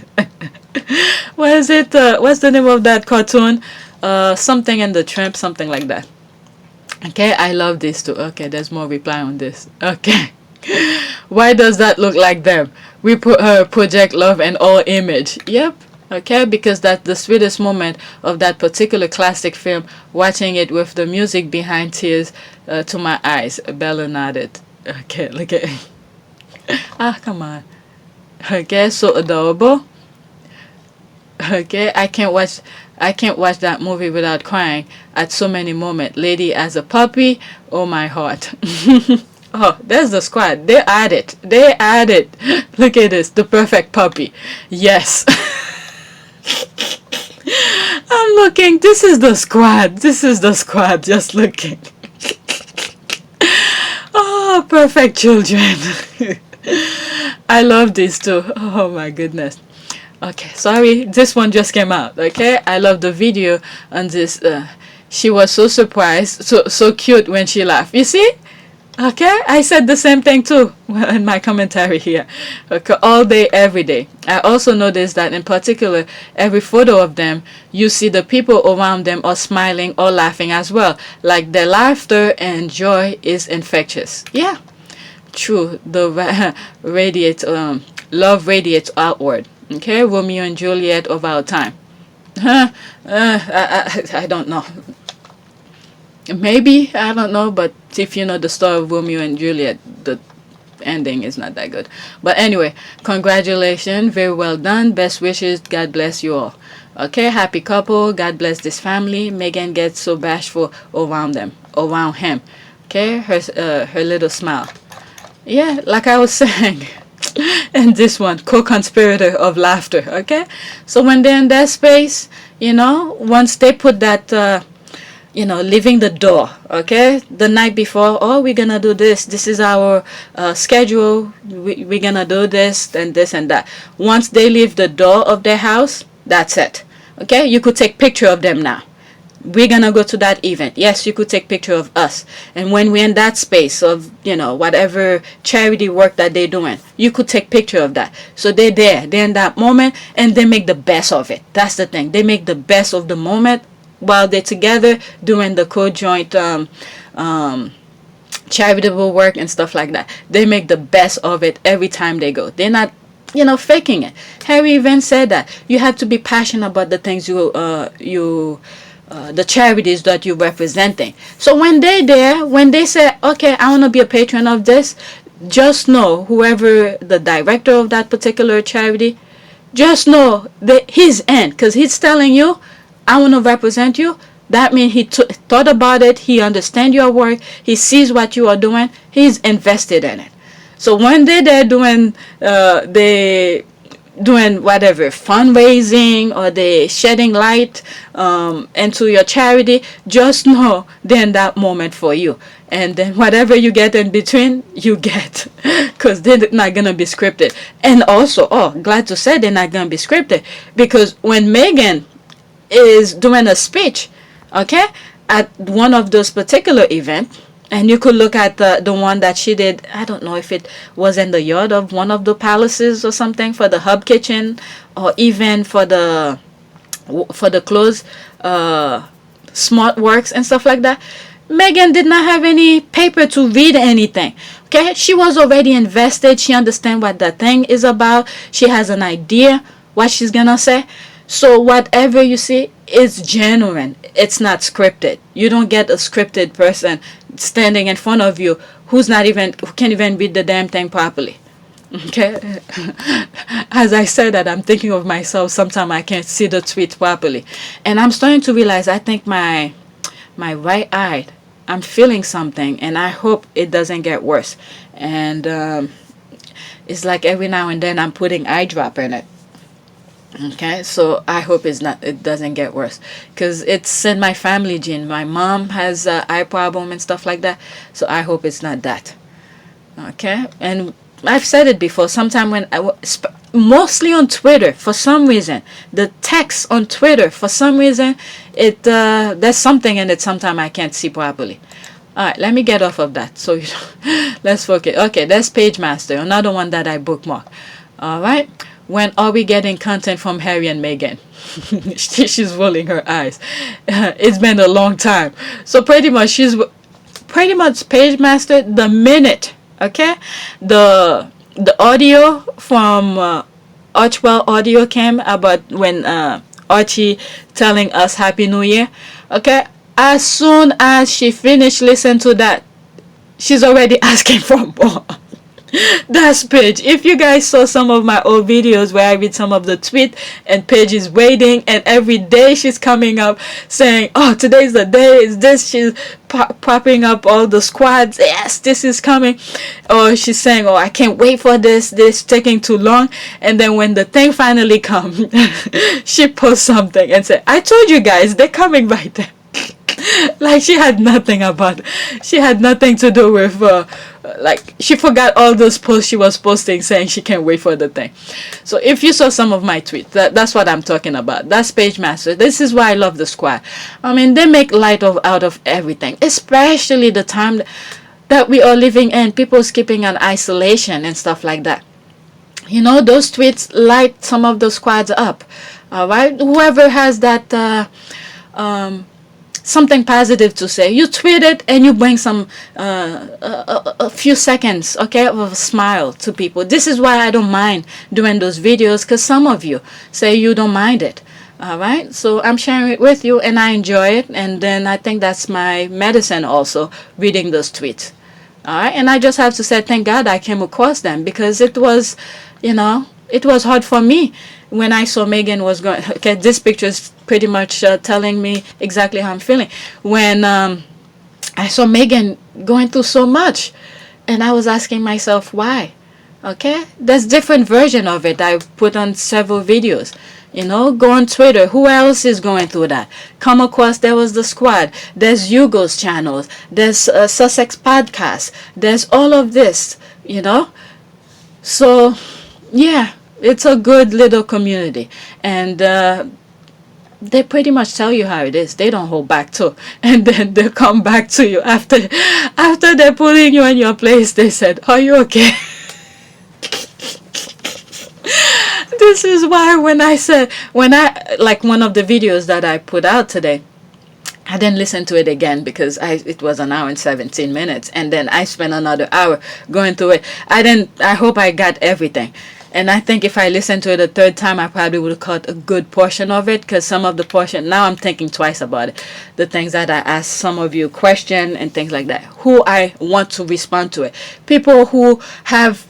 What is it? What's the name of that cartoon? Something in the Tramp, something like that. Okay, I love this too. Okay, there's more reply on this. Okay. Why does that look like them? We project love and all image. Yep. Okay, because that's the sweetest moment of that particular classic film, watching it with the music behind, tears to my eyes. Bella nodded. Okay, look at it. Ah, come on. Okay, so adorable. Okay, I can't watch that movie without crying at so many moments. Lady as a puppy, oh my heart. Oh, there's the squad. They at it. Look at this, the perfect puppy. Yes. I'm looking. This is the squad. Just looking. Oh, perfect children. I love these two. Oh my goodness. Okay, sorry, this one just came out. Okay, I love the video on this. She was so surprised, so cute when she laughed. You see? Okay, I said the same thing too in my commentary here. Okay, all day, every day. I also noticed that in particular, every photo of them, you see the people around them are smiling or laughing as well. Like their laughter and joy is infectious. Yeah, true. The love radiates outward. Okay, Romeo and Juliet of our time. I don't know. Maybe, I don't know, but if you know the story of Romeo and Juliet, the ending is not that good. But anyway, congratulations, very well done, best wishes, God bless you all. Okay, happy couple, God bless this family. Meghan gets so bashful around him. Okay, her little smile. Yeah, like I was saying. And this one, co-conspirator of laughter. Okay, so when they're in that space, once they put that leaving the door, okay, the night before, oh, we're gonna do this is our schedule, we're gonna do this and this and that. Once they leave the door of their house, that's it. Okay, you could take picture of them now. We're gonna go to that event. Yes, you could take picture of us. And when we're in that space of whatever charity work that they're doing, you could take picture of that. So they're in that moment, and they make the best of it. That's the thing, they make the best of the moment while they're together doing the co-joint charitable work and stuff like that. They make the best of it every time they go. They're not faking it. Harry even said that you have to be passionate about the things the charities that you're representing. So when they're there, when they say, okay, I want to be a patron of this, just know whoever the director of that particular charity, just know that he's in, because he's telling you, I want to represent you. That means he thought about it. He understands your work. He sees what you are doing. He's invested in it. So when they're doing whatever fundraising, or they shedding light into your charity, just know they're in that moment for you. And then whatever you get in between, you get, because they're not gonna be scripted. And also, glad to say they're not gonna be scripted, because when Meghan is doing a speech, okay, at one of those particular events, and you could look at the one that she did, I don't know if it was in the yard of one of the palaces or something, for the hub kitchen, or even for the clothes smart works and stuff like that. Meghan did not have any paper to read anything. Okay, she was already invested. She understands what the thing is about. She has an idea what she's gonna say. So whatever you see is genuine. It's not scripted. You don't get a scripted person standing in front of you who can't even read the damn thing properly. Okay. As I said that, I'm thinking of myself. Sometimes I can't see the tweet properly, and I'm starting to realize, I think my right eye, I'm feeling something, and I hope it doesn't get worse. And it's like every now and then I'm putting eye drop in it. Okay, so I hope it doesn't get worse, because it's in my family gene. My mom has eye problem and stuff like that, so I hope it's not that. Okay, and I've said it before. Sometime when mostly on Twitter, for some reason, the text on Twitter, for some reason, there's something in it. Sometimes I can't see properly. All right, let me get off of that. So let's focus. Okay, that's Page Master, another one that I bookmarked. All right. When are we getting content from Harry and Meghan? She's rolling her eyes. It's been a long time. So pretty much Page Master, the minute, okay, the audio from Archwell audio came about when Archie telling us Happy New Year, okay, as soon as she finished listening to that, she's already asking for more. That's Paige. If you guys saw some of my old videos where I read some of the tweet, and Paige is waiting, and every day she's coming up saying, oh, today's the day, is this, she's popping up all the squads, yes, this is coming, or she's saying, oh, I can't wait for this taking too long. And then when the thing finally comes, she posts something and say, I told you guys, they're coming right there. Like she had nothing to do with like she forgot all those posts she was posting saying she can't wait for the thing. So if you saw some of my tweets, that's what I'm talking about. That's Page Master. This is why I love the squad. I mean, they make light out of everything, especially the time that we are living in, people skipping on isolation and stuff like that. You know, those tweets light some of the squads up. All right, whoever has that something positive to say, you tweet it and you bring some a few seconds, okay, of a smile to people. This is why I don't mind doing those videos, because some of you say you don't mind it. All right, so I'm sharing it with you, and I enjoy it, and then I think that's my medicine also, reading those tweets. All right, and I just have to say thank God I came across them, because it was, it was hard for me when I saw Meghan was going. Okay, this picture is pretty much telling me exactly how I'm feeling when I saw Meghan going through so much, and I was asking myself why. Okay, there's different version of it. I put on several videos. Go on Twitter. Who else is going through that? Come across, there was the squad. There's Hugo's channels. There's Sussex podcast. There's all of this, So, yeah, it's a good little community. And they pretty much tell you how it is. They don't hold back too. And then they come back to you after they're putting you in your place. They said, "Are you okay?" This is why when I like one of the videos that I put out today, I didn't listen to it again because it was an hour and 17 minutes, and then I spent another hour going through it. I hope I got everything. And I think if I listened to it a third time, I probably would have caught a good portion of it, because some of the portion, now I'm thinking twice about it. The things that I asked some of you question and things like that, who I want to respond to it. People who have,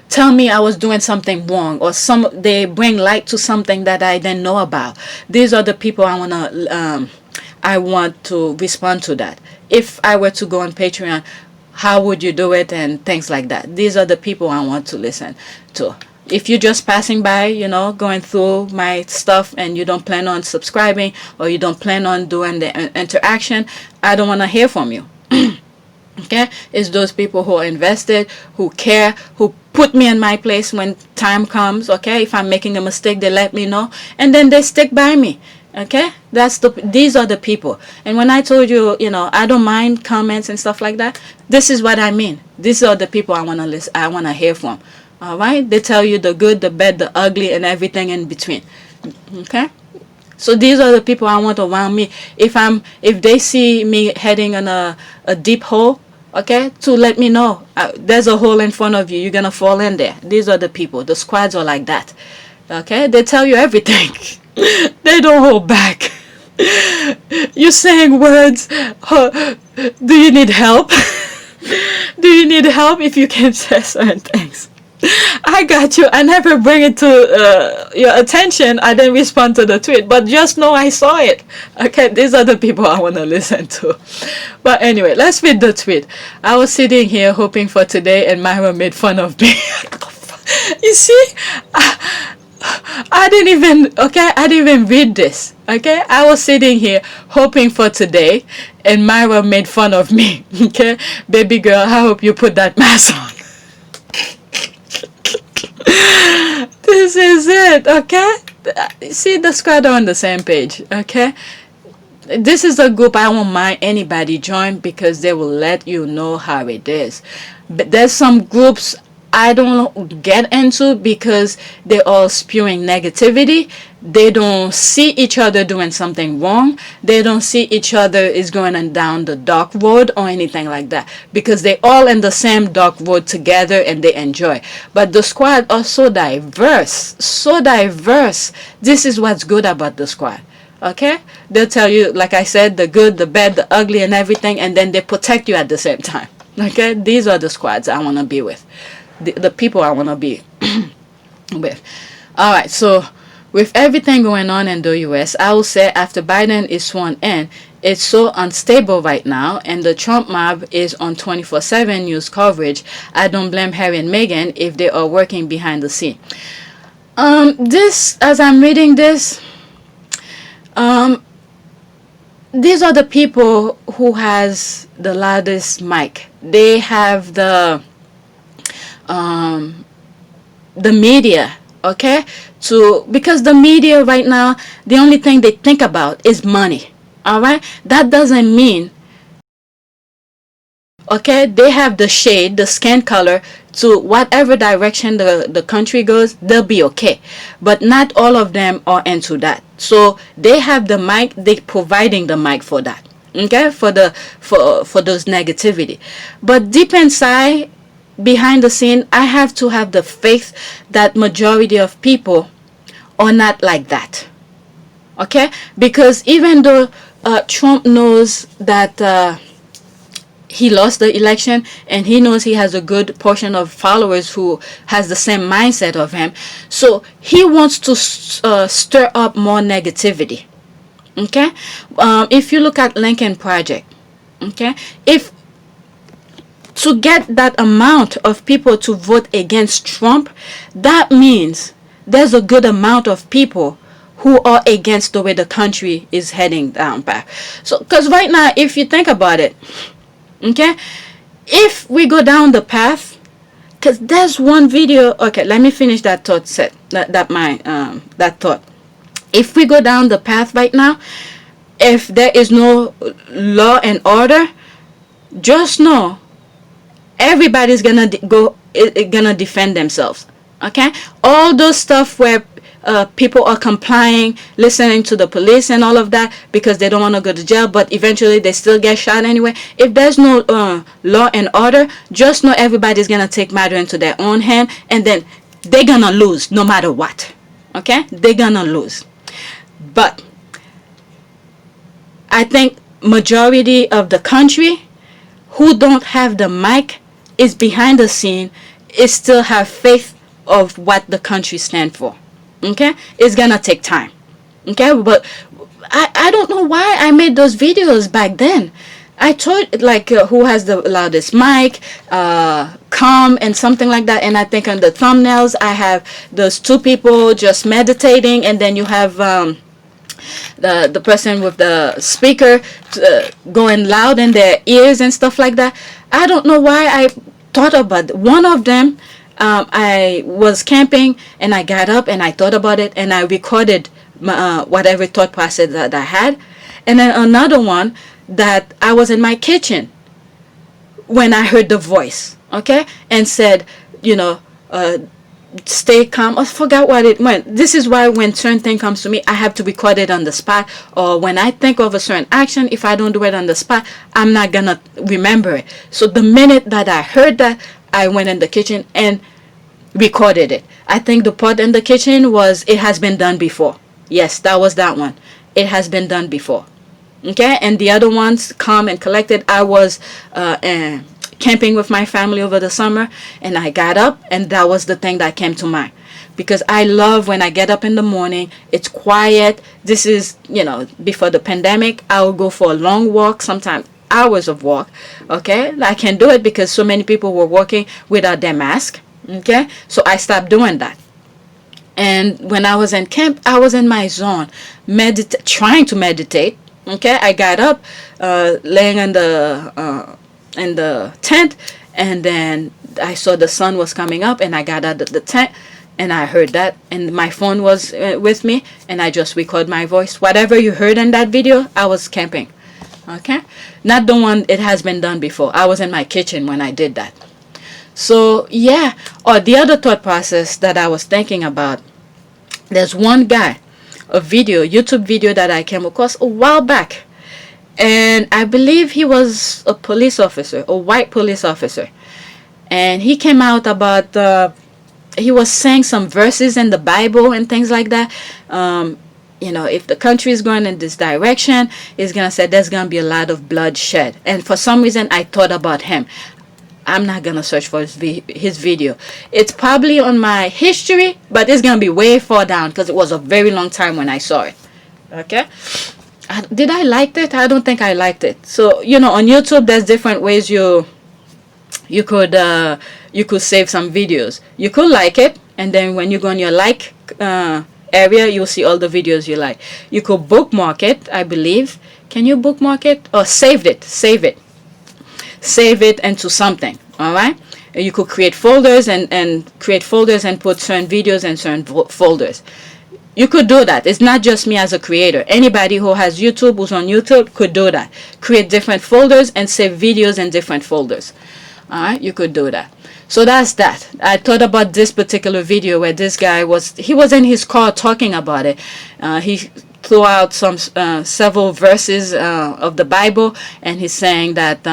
tell me I was doing something wrong, or they bring light to something that I didn't know about. These are the people I want to respond to that. If I were to go on Patreon, how would you do it, and things like that. These are the people I want to listen to. If you're just passing by, going through my stuff, and you don't plan on subscribing, or you don't plan on doing the interaction, I don't want to hear from you. Okay, it's those people who are invested, who care, who put me in my place when time comes. Okay, if I'm making a mistake, they let me know, and then they stick by me. Okay, these are the people. And when I told you, I don't mind comments and stuff like that, this is what I mean. These are the people I want to listen, I want to hear from. All right, they tell you the good, the bad, the ugly, and everything in between. Okay. So these are the people I want around me. If they see me heading in a deep hole, okay, to let me know there's a hole in front of you, you're gonna fall in there. These are the people. The squads are like that. Okay, they tell you everything. They don't hold back. You're saying words. Do you need help? Do you need help? If you can say certain things, I got you. I never bring it to your attention. I didn't respond to the tweet, but just know I saw it. Okay, these are the people I want to listen to. But anyway, let's read the tweet. I was sitting here hoping for today, and Myra made fun of me. You see, I didn't even read this. Okay, I was sitting here hoping for today, and Myra made fun of me. Okay, baby girl, I hope you put that mask on. This is it. Okay, see, the squad are on the same page. Okay, this is a group I won't mind anybody join, because they will let you know how it is. But there's some groups I don't get into because they're all spewing negativity. They don't see each other doing something wrong. They don't see each other is going down the dark road or anything like that, because they're all in the same dark road together and they enjoy. But the squad are so diverse, so diverse. This is what's good about the squad. Okay, they'll tell you, like I said, the good, the bad, the ugly, and everything, and then they protect you at the same time. Okay, these are the squads I want to be with. The people I want to be with. All right, so with everything going on in the US, I will say after Biden is sworn in, it's so unstable right now, and the Trump mob is on 24/7 news coverage. I don't blame Harry and Meghan if they are working behind the scene. As I'm reading this, these are the people who has the loudest mic. They have the media, okay, because the media right now, the only thing they think about is money. All right, that doesn't mean, okay, they have the shade, the skin color, to whatever direction the country goes, they'll be okay. But not all of them are into that. So they have the mic, they're providing the mic for that, okay, for those negativity. But deep inside, behind the scene, I have to have the faith that majority of people are not like that. Okay, because even though Trump knows that he lost the election, and he knows he has a good portion of followers who has the same mindset of him, so he wants to stir up more negativity. Okay, if you look at Lincoln Project, okay, if to get that amount of people to vote against Trump, that means there's a good amount of people who are against the way the country is heading down back. So, because right now, if you think about it, okay, if we go down the path, because there's one video. Okay, let me finish that thought set. That thought. If we go down the path right now, if there is no law and order, just know everybody's gonna gonna defend themselves. Okay, all those stuff where people are complying, listening to the police and all of that because they don't want to go to jail, but eventually they still get shot anyway. If there's no law and order, just know everybody's gonna take matter into their own hand, and then they're gonna lose no matter what. Okay, they're gonna lose. But I think majority of the country who don't have the mic is behind the scene, is still have faith of what the country stand for. Okay, it's gonna take time. Okay, but I don't know why I made those videos back then. I told like who has the loudest mic, calm and something like that, and I think on the thumbnails I have those two people just meditating, and then you have the person with the speaker going loud in their ears and stuff like that. I don't know why I thought about one of them. I was camping and I got up and I thought about it and I recorded whatever thought process that I had. And then another one that I was in my kitchen when I heard the voice, okay, and said, you know, stay calm. I forgot what it meant. This is why when certain thing comes to me, I have to record it on the spot, or when I think of a certain action, if I don't do it on the spot, I'm not gonna remember it. So the minute that I heard that, I went in the kitchen and recorded it. I think the part in the kitchen was, it has been done before. Yes, that was that one. It has been done before. Okay, and the other ones, calm and collected. I was camping with my family over the summer, and I got up and that was the thing that came to mind, because I love when I get up in the morning, it's quiet. This is, you know, before the pandemic, I would go for a long walk, sometimes hours of walk. Okay, I can do it because so many people were walking without their mask. Okay, so I stopped doing that. And when I was in camp, I was in my zone, trying to meditate. Okay, I got up, laying in the tent, and then I saw the sun was coming up, and I got out of the tent, and I heard that, and my phone was with me, and I just recorded my voice. Whatever you heard in that video, I was camping. Okay, not the one it has been done before. I was in my kitchen when I did that. So yeah, or the other thought process that I was thinking about, there's one guy, a video, YouTube video that I came across a while back, and I believe he was a police officer, a white police officer, and he came out about he was saying some verses in the Bible and things like that. You know, if the country is going in this direction, he's gonna say there's gonna be a lot of bloodshed. And for some reason, I thought about him. I'm not gonna search for his video. It's probably on my history, but it's gonna be way far down because it was a very long time when I saw it. Okay, did I like it? I don't think I liked it. So, you know, on YouTube, there's different ways you could save some videos. You could like it, and then when you go on your like area, you'll see all the videos you like. You could bookmark it, I believe. Can you bookmark it or save it into something? All right, you could create folders and create folders and put certain videos in certain folders. You could do that. It's not just me as a creator. Anybody who has YouTube, who's on YouTube, could do that. Create different folders and save videos in different folders. All right, you could do that. So that's that. I thought about this particular video where this guy was in his car talking about it. He threw out several verses of the Bible, and he's saying that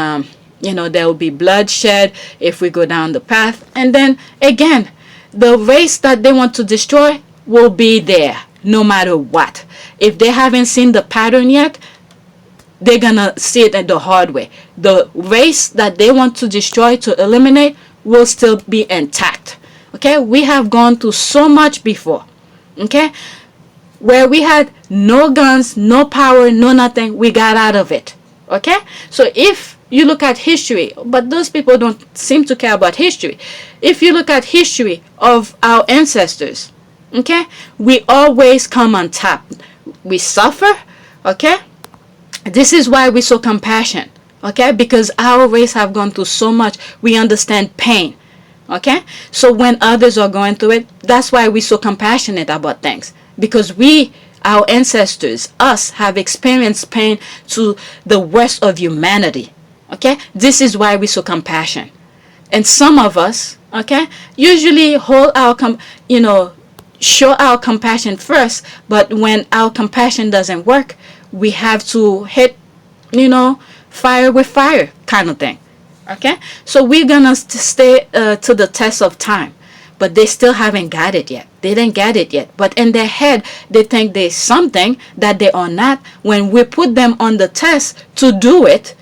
you know, there will be bloodshed if we go down the path. And then again, the race that they want to destroy will be there. no matter what. If they haven't seen the pattern yet, they're gonna see it in the hard way. The race that they want to destroy, to eliminate, will still be intact. Okay, we have gone through so much before. Okay, where we had no guns, no power, no nothing, we got out of it. Okay, so if you look at history, but those people don't seem to care about history. If you look at history of our ancestors, okay, we always come on top. We suffer. Okay, this is why we're so compassionate. Okay, because our race have gone through so much, we understand pain. Okay, so when others are going through it, that's why we're so compassionate about things, because we, our ancestors, us, have experienced pain to the worst of humanity. Okay, this is why we're so compassionate. And some of us, okay, usually hold our show our compassion first, but when our compassion doesn't work, we have to hit fire with fire kind of thing. Okay, so we're gonna stay to the test of time, but they still haven't got it yet. They didn't get it yet, but in their head they think there's something that they are not. When we put them on the test to do it,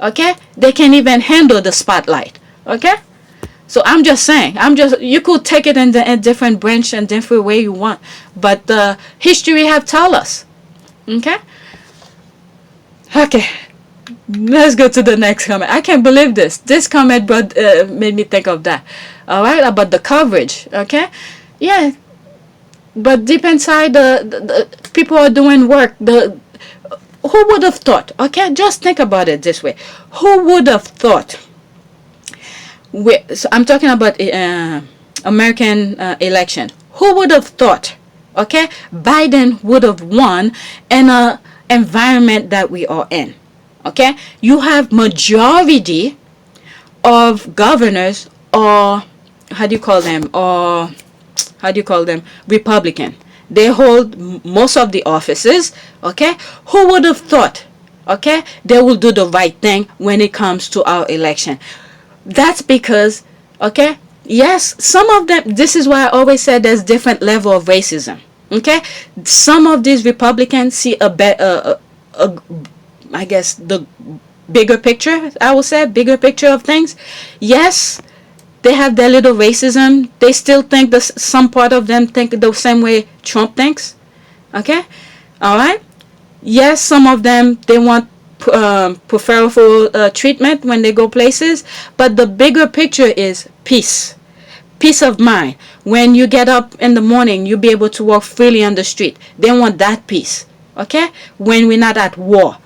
okay, they can't even handle the spotlight. Okay, so I'm just saying, you could take it in a different branch and different way you want, but history have told us. Okay, let's go to the next comment. I can't believe this. This comment made me think of that. All right, about the coverage. Okay, yeah, but deep inside, the people are doing work. Who would have thought? Okay, just think about it this way. Who would have thought? So I'm talking about American election. Who would have thought? Okay, Biden would have won in an environment that we are in. Okay, you have majority of governors, or how do you call them, Republican. They hold most of the offices. Okay, who would have thought, okay, they will do the right thing when it comes to our election? That's because, okay, yes, some of them, this is why I always said there's different level of racism. Okay, some of these Republicans see I guess the bigger picture, I will say, bigger picture of things. Yes, they have their little racism. They still think some part of them think the same way Trump thinks. Okay, all right. Yes, some of them, they want preferable treatment when they go places, but the bigger picture is peace of mind. When you get up in the morning, you'll be able to walk freely on the street. They want that peace. Okay, when we're not at war.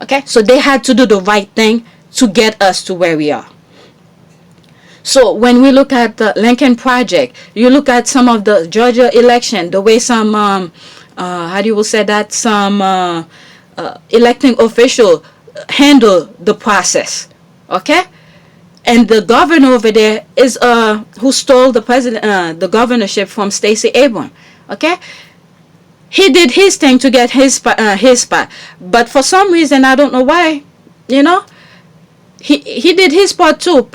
Okay, so they had to do the right thing to get us to where we are. So when we look at the Lincoln Project, you look at some of the Georgia election, the way some some electing official handle the process. Okay, and the governor over there is who stole the governorship from Stacey Abrams. Okay, he did his thing to get his spot, but for some reason, I don't know why, he did his part too.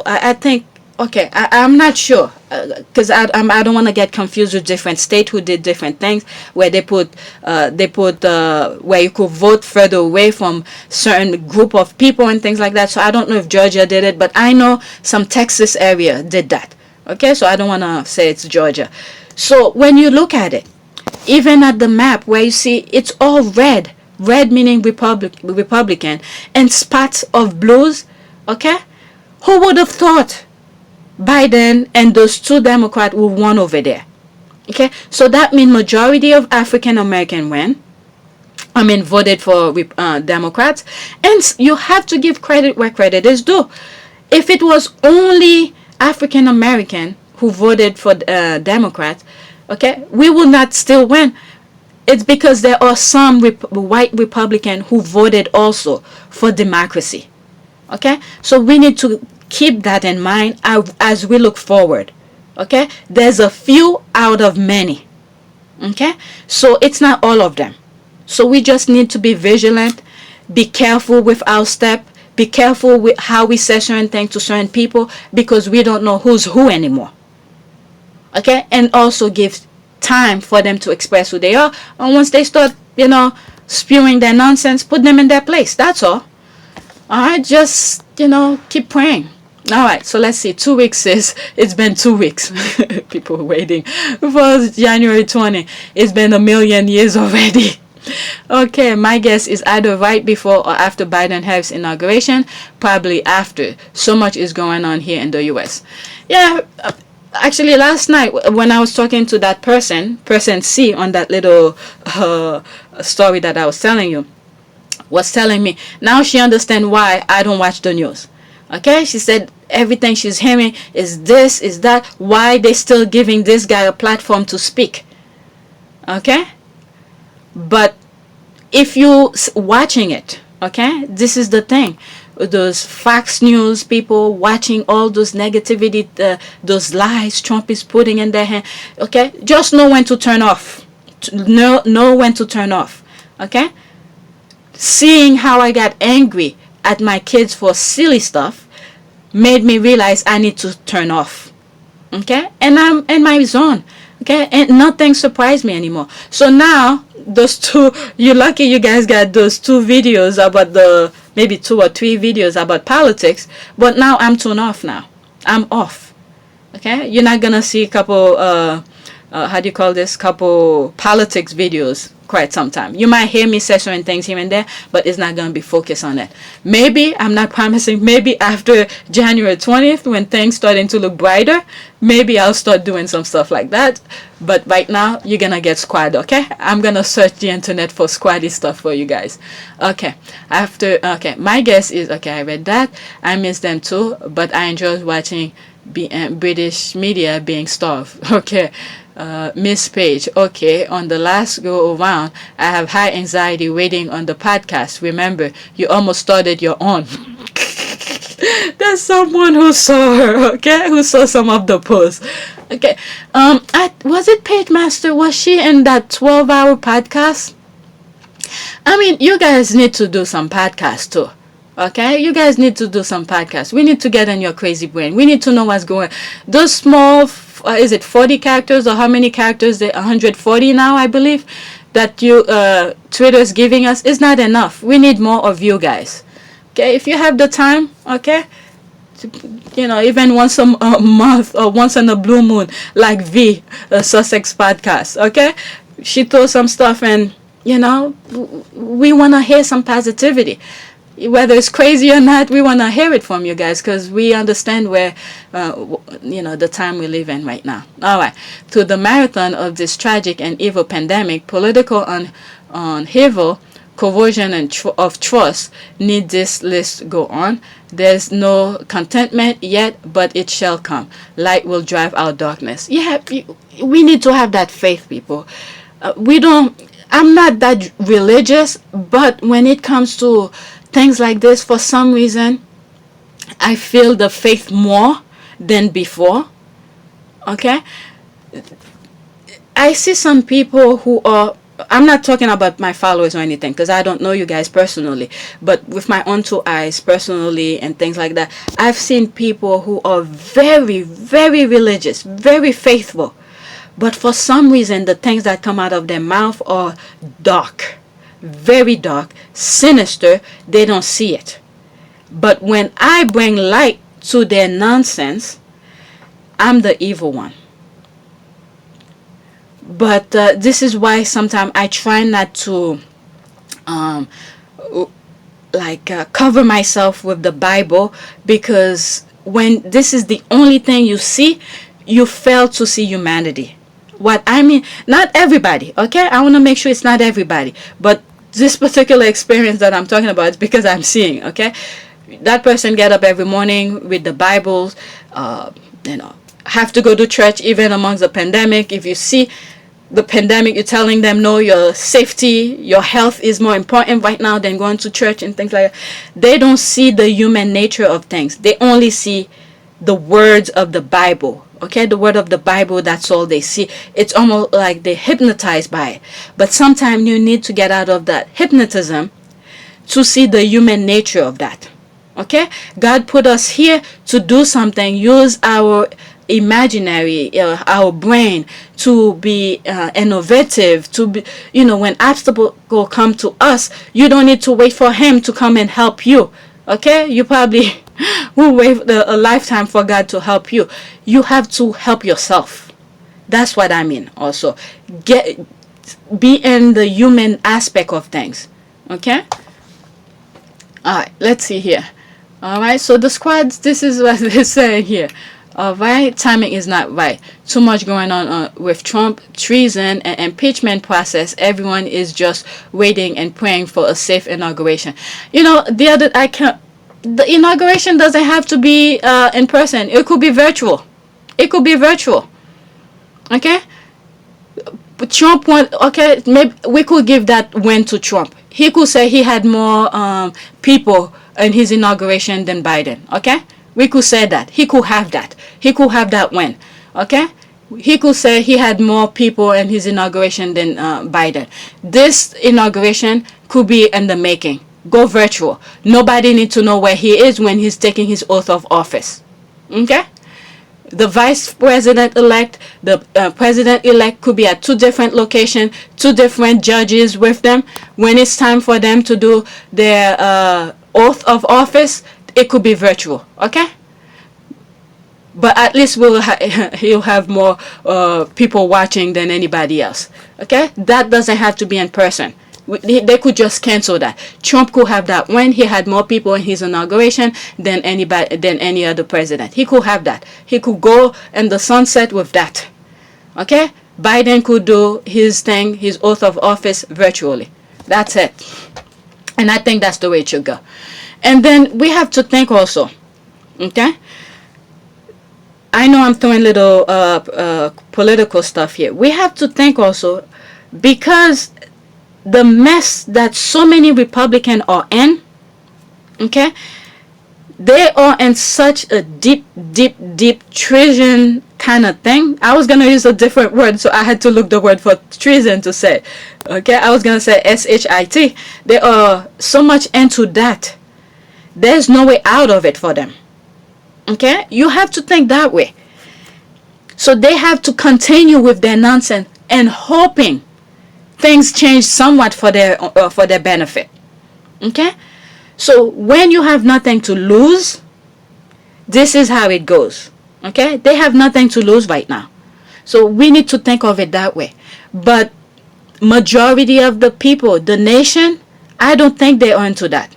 I think, okay, I'm not sure, because I don't want to get confused with different states who did different things, where they put where you could vote further away from certain group of people and things like that. So I don't know if Georgia did it, but I know some Texas area did that. Okay, so I don't want to say it's Georgia. So when you look at it, even at the map where you see it's all red meaning Republican, and spots of blues, okay, who would have thought Biden and those two Democrats would won over there? Okay, so that means majority of African American voted for Democrats, and you have to give credit where credit is due. If it was only African American who voted for Democrats, okay, we will not still win. It's because there are some white Republicans who voted also for democracy. Okay, so we need to keep that in mind as we look forward. Okay, there's a few out of many. Okay, so it's not all of them. So we just need to be vigilant, be careful with our step, be careful with how we say certain things to certain people, because we don't know who's who anymore. Okay, and also give time for them to express who they are. And once they start, spewing their nonsense, put them in their place. That's all. All right, just, keep praying. All right, so let's see. 2 weeks it's been 2 weeks. People waiting for January 20. It's been 1,000,000 years already. Okay, my guess is either right before or after Biden-Harris inauguration. Probably after. So much is going on here in the U.S. Yeah, actually last night when I was talking to that person C on that little story that I was telling you, was telling me now she understands why I don't watch the news. Okay, she said everything she's hearing is this, is that. Why they still giving this guy a platform to speak? Okay, but if you watching it, okay, this is the thing. Those Fox News people watching all those negativity, those lies Trump is putting in their hand. Okay, just know when to turn off. Know when to turn off. Okay, seeing how I got angry at my kids for silly stuff made me realize I need to turn off. Okay, and I'm in my zone. Okay, and nothing surprised me anymore. So now those two, you're lucky you guys got those 2 videos about maybe 2 or 3 videos about politics, but now I'm tuned off now. I'm off. Okay, you're not gonna see a couple how do you call this, couple politics videos quite some time. You might hear me say certain things here and there, but it's not going to be focused on that. Maybe, I'm not promising, maybe after January 20th when things starting to look brighter, maybe I'll start doing some stuff like that. But right now you're gonna get squad. Okay, I'm gonna search the internet for squaddy stuff for you guys. Okay, my guess is, okay, I read that, I miss them too, but I enjoy watching British media being starved. Okay, Miss Page, okay, on the last go around I have high anxiety waiting on the podcast. Remember, you almost started your own. There's someone who saw her, okay, who saw some of the posts. Okay, was it Page Master? Was she in that 12-hour podcast? I mean, you guys need to do some podcasts too. Okay, you guys need to do some podcasts. We need to get in your crazy brain. We need to know what's going on. Those small, is it 40 characters or how many characters? 140 now, I believe, that Twitter is giving us is not enough. We need more of you guys. Okay, if you have the time, okay, even once a month or once in a blue moon, like Sussex podcast. Okay, she told some stuff, and we want to hear some positivity. Whether it's crazy or not, we want to hear it from you guys, because we understand where, the time we live in right now. All right. To the marathon of this tragic and evil pandemic, political upheaval, coercion, and of trust, need this list go on. There's no contentment yet, but it shall come. Light will drive out darkness. Yeah, we need to have that faith, people. I'm not that religious, but when it comes to things like this, for some reason, I feel the faith more than before. Okay? I see some people who are, I'm not talking about my followers or anything, because I don't know you guys personally, but with my own 2 eyes personally and things like that, I've seen people who are very, very religious, very faithful, but for some reason the things that come out of their mouth are dark. Very dark, sinister. They don't see it. But when I bring light to their nonsense, I'm the evil one. But this is why sometimes I try not to cover myself with the Bible, because when this is the only thing you see, you fail to see humanity. What I mean, not everybody, okay? I want to make sure it's not everybody, but this particular experience that I'm talking about is because I'm seeing, okay? That person get up every morning with the Bibles, have to go to church even amongst the pandemic. If you see the pandemic, you're telling them, no, your safety, your health is more important right now than going to church and things like that. They don't see the human nature of things. They only see the words of the Bible. Okay, the word of the Bible, that's all they see. It's almost like they're hypnotized by it. But sometimes you need to get out of that hypnotism to see the human nature of that. Okay, God put us here to do something, use our imaginary, our brain to be innovative, to be, when obstacles come to us, you don't need to wait for him to come and help you. Okay, you probably will wait a lifetime for God to help you. You have to help yourself. That's what I mean. Also, be in the human aspect of things. Okay. All right. Let's see here. All right. So the squads. This is what they're saying here. All right. Timing is not right. Too much going on with Trump, treason, and impeachment process. Everyone is just waiting and praying for a safe inauguration. The inauguration doesn't have to be in person. It could be virtual. It could be virtual. Okay. But Trump maybe we could give that win to Trump. He could say he had more people in his inauguration than Biden. Okay. We could say that. He could have that. He could have that win. Okay. He could say he had more people in his inauguration than Biden. This inauguration could be in the making. Go virtual. Nobody needs to know where he is when he's taking his oath of office. Okay? The vice president-elect, the president-elect could be at 2 different locations, 2 different judges with them. When it's time for them to do their oath of office, it could be virtual. Okay? But at least he'll have more people watching than anybody else. Okay? That doesn't have to be in person. They could just cancel that. Trump could have that when he had more people in his inauguration than any other president. He could have that. He could go in the sunset with that. Okay? Biden could do his thing, his oath of office virtually. That's it. And I think that's the way it should go. And then we have to think also. Okay? I know I'm throwing little political stuff here. We have to think also, because the mess that so many Republicans are in, okay, they are in such a deep treason kind of thing. I was gonna use a different word, so I had to look the word for treason to say. Okay, I was gonna say shit. They are so much into that. There's no way out of it for them. Okay, you have to think that way. So they have to continue with their nonsense and hoping things change somewhat for their benefit. Okay? So when you have nothing to lose, this is how it goes. Okay? They have nothing to lose right now. So we need to think of it that way. But majority of the people, the nation, I don't think they are into that.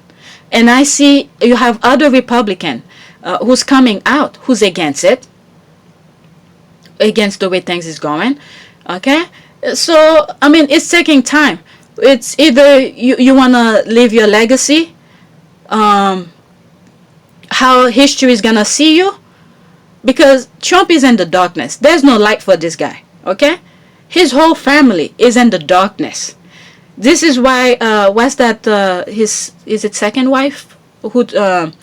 And I see you have other Republican who's coming out, who's against it, against the way things is going. Okay? So, I mean, it's taking time. It's either you want to leave your legacy, how history is going to see you, because Trump is in the darkness. There's no light for this guy, okay? His whole family is in the darkness. This is why, what's that, is it second wife? Marlon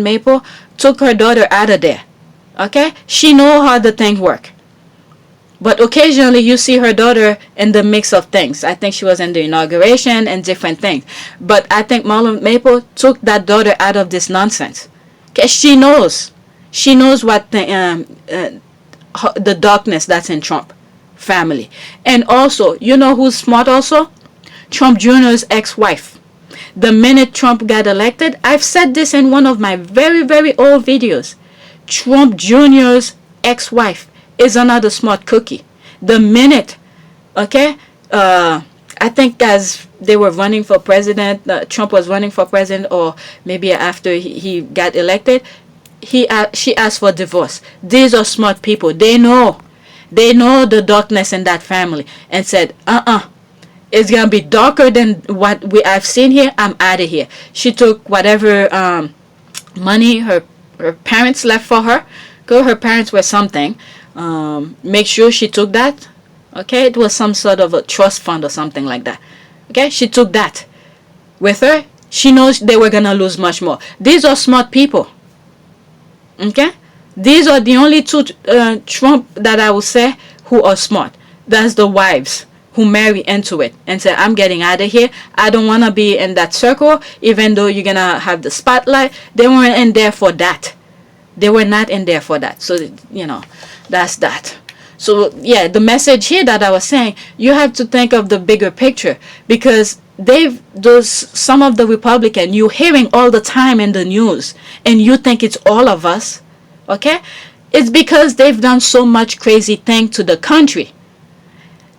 Maple took her daughter out of there, okay? She know how the thing work. But occasionally you see her daughter in the mix of things. I think she was in the inauguration and different things. But I think Marlon Maple took that daughter out of this nonsense. Okay, she knows. She knows what the darkness that's in Trump family. And also, you know who's smart also? Trump Jr.'s ex-wife. The minute Trump got elected, I've said this in one of my very, very old videos. Trump Jr.'s ex-wife is another smart cookie. The minute, okay, I think as they were running for president, Trump was running for president, or maybe after he got elected, she asked for divorce. These are smart people. They know the darkness in that family, and said, it's gonna be darker than what I've seen here. I'm out of here. She took whatever money her parents left for her. Because her parents were something. Make sure she took that. Okay, it was some sort of a trust fund or something like that. Okay, she took that with her. She knows they were gonna lose much more. These are smart people. Okay, these are the only two Trump that I would say who are smart. That's the wives who marry into it and say, I'm getting out of here. I don't want to be in that circle, even though you're gonna have the spotlight. They weren't in there for that. They were not in there for that. So, that's that. So, yeah, the message here that I was saying, you have to think of the bigger picture, because some of the Republican you hearing all the time in the news, and you think it's all of us, okay? It's because they've done so much crazy thing to the country.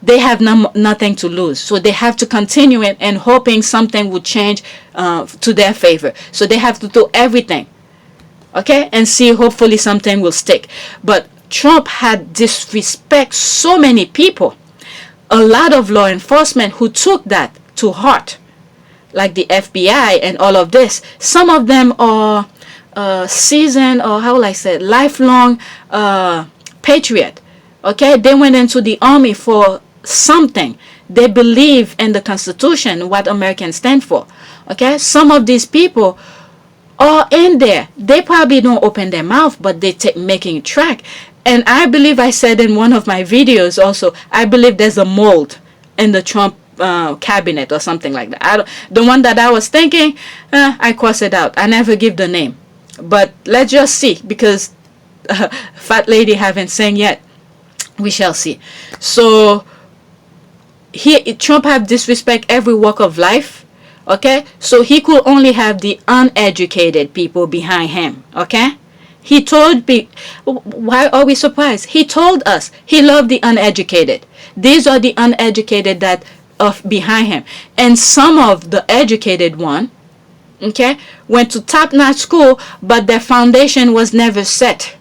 They have nothing to lose, so they have to continue it and hoping something would change to their favor. So they have to do everything, okay, and see hopefully something will stick. But Trump had disrespect so many people, a lot of law enforcement who took that to heart, like the FBI and all of this. Some of them are seasoned, or how will I say, lifelong patriot. Okay, they went into the army for something. They believe in the Constitution, what Americans stand for. Okay, some of these people are in there. They probably don't open their mouth, but they making track. And I believe I said in one of my videos also, I believe there's a mold in the Trump cabinet or something like that. The one that I was thinking, I cross it out. I never give the name. But let's just see, because Fat Lady haven't sang yet. We shall see. So Trump have disrespect every walk of life. Okay, so he could only have the uneducated people behind him. Okay, he told me, why are we surprised? He told us he loved the uneducated. These are the uneducated that are behind him, and some of the educated one, okay, went to top-notch school, but their foundation was never set.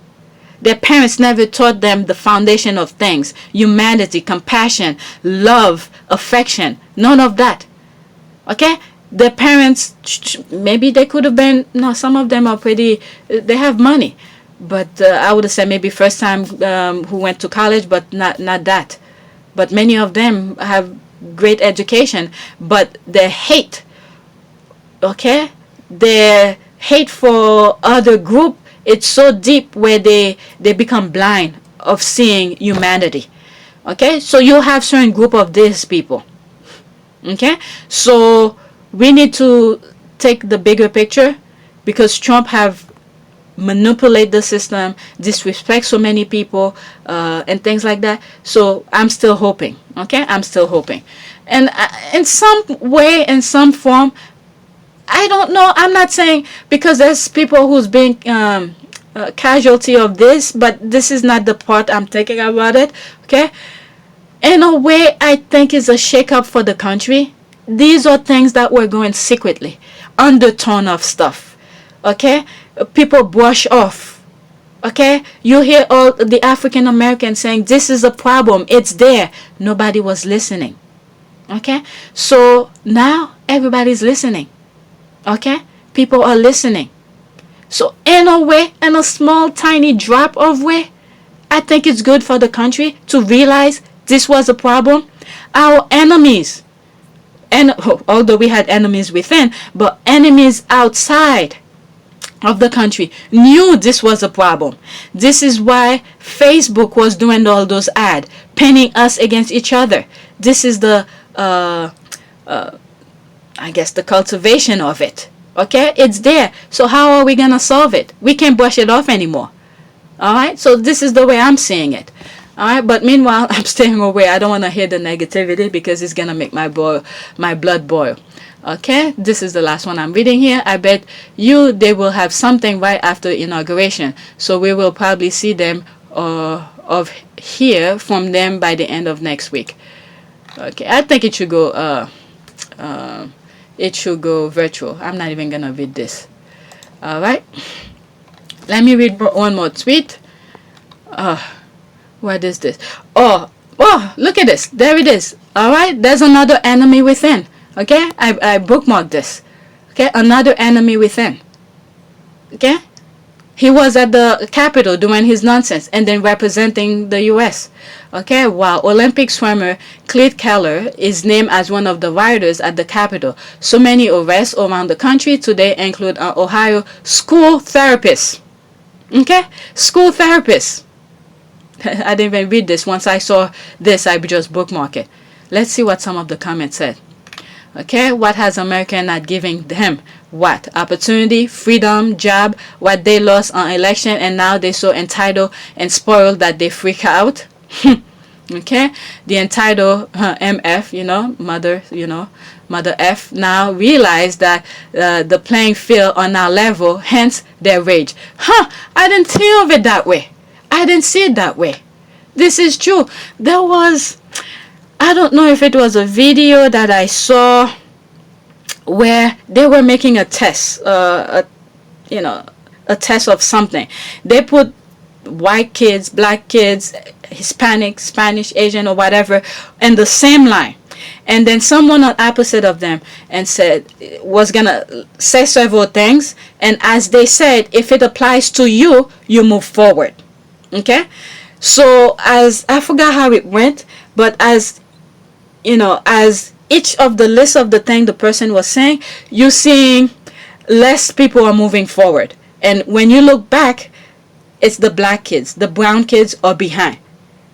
Their parents never taught them the foundation of things: humanity, compassion, love, affection. None of that. Okay, their parents, maybe they could have been, no, some of them are pretty, they have money, but I would have said maybe first time who went to college, but not that. But many of them have great education, but their hate, okay, their hate for other group, it's so deep where they become blind of seeing humanity. Okay, so you have certain group of these people. Okay, so we need to take the bigger picture, because Trump have manipulate the system, disrespect so many people, and things like that. So I'm still hoping. Okay, I'm still hoping, and in some way, in some form, I don't know. I'm not saying, because there's people who's being casualty of this, but this is not the part I'm thinking about it. Okay, in a way, I think it's a shake-up for the country. These are things that were going secretly, undertone of stuff. Okay, people brush off. Okay, you hear all the African Americans saying this is a problem, it's there. Nobody was listening. Okay, so now everybody's listening. Okay, people are listening. So in a way, in a small tiny drop of way, I think it's good for the country to realize this was a problem. Our enemies, and although we had enemies within, but enemies outside of the country knew this was a problem. This is why Facebook was doing all those ads, pinning us against each other. This is the I guess the cultivation of it. Okay, it's there. So how are we gonna solve it? We can't brush it off anymore. All right, so this is the way I'm seeing it. All right, but meanwhile, I'm staying away. I don't want to hear the negativity, because it's gonna make my blood boil. Okay, this is the last one I'm reading here. I bet they will have something right after inauguration, so we will probably see them hear from them by the end of next week. Okay, I think it should go virtual. I'm not even gonna read this. All right, let me read one more tweet. What is this? Oh, look at this. There it is. All right, there's another enemy within. Okay, I bookmarked this. Okay, another enemy within. Okay, he was at the Capitol doing his nonsense and then representing the U.S. Okay, while Olympic swimmer Cleet Keller is named as one of the rioters at the Capitol. So many arrests around the country today include an Ohio school therapist. Okay, school therapist. I didn't even read this. Once I saw this, I just bookmarked it. Let's see what some of the comments said. Okay, what has America not giving them? What? Opportunity, freedom, job, what they lost on election, and now they're so entitled and spoiled that they freak out. Okay, the entitled MF, Mother F, now realize that the playing field on our level, hence their rage. I didn't think of it that way. I didn't see it that way. This is true. There was, I don't know if it was a video that I saw where they were making a test, a test of something. They put white kids, black kids, Hispanic, Spanish, Asian, or whatever in the same line. And then someone on opposite of them and was gonna say several things. And as they said, if it applies to you, you move forward. Okay? So as I forgot how it went, but as each of the list of the thing the person was saying, you're seeing less people are moving forward. And when you look back, it's the black kids, the brown kids are behind.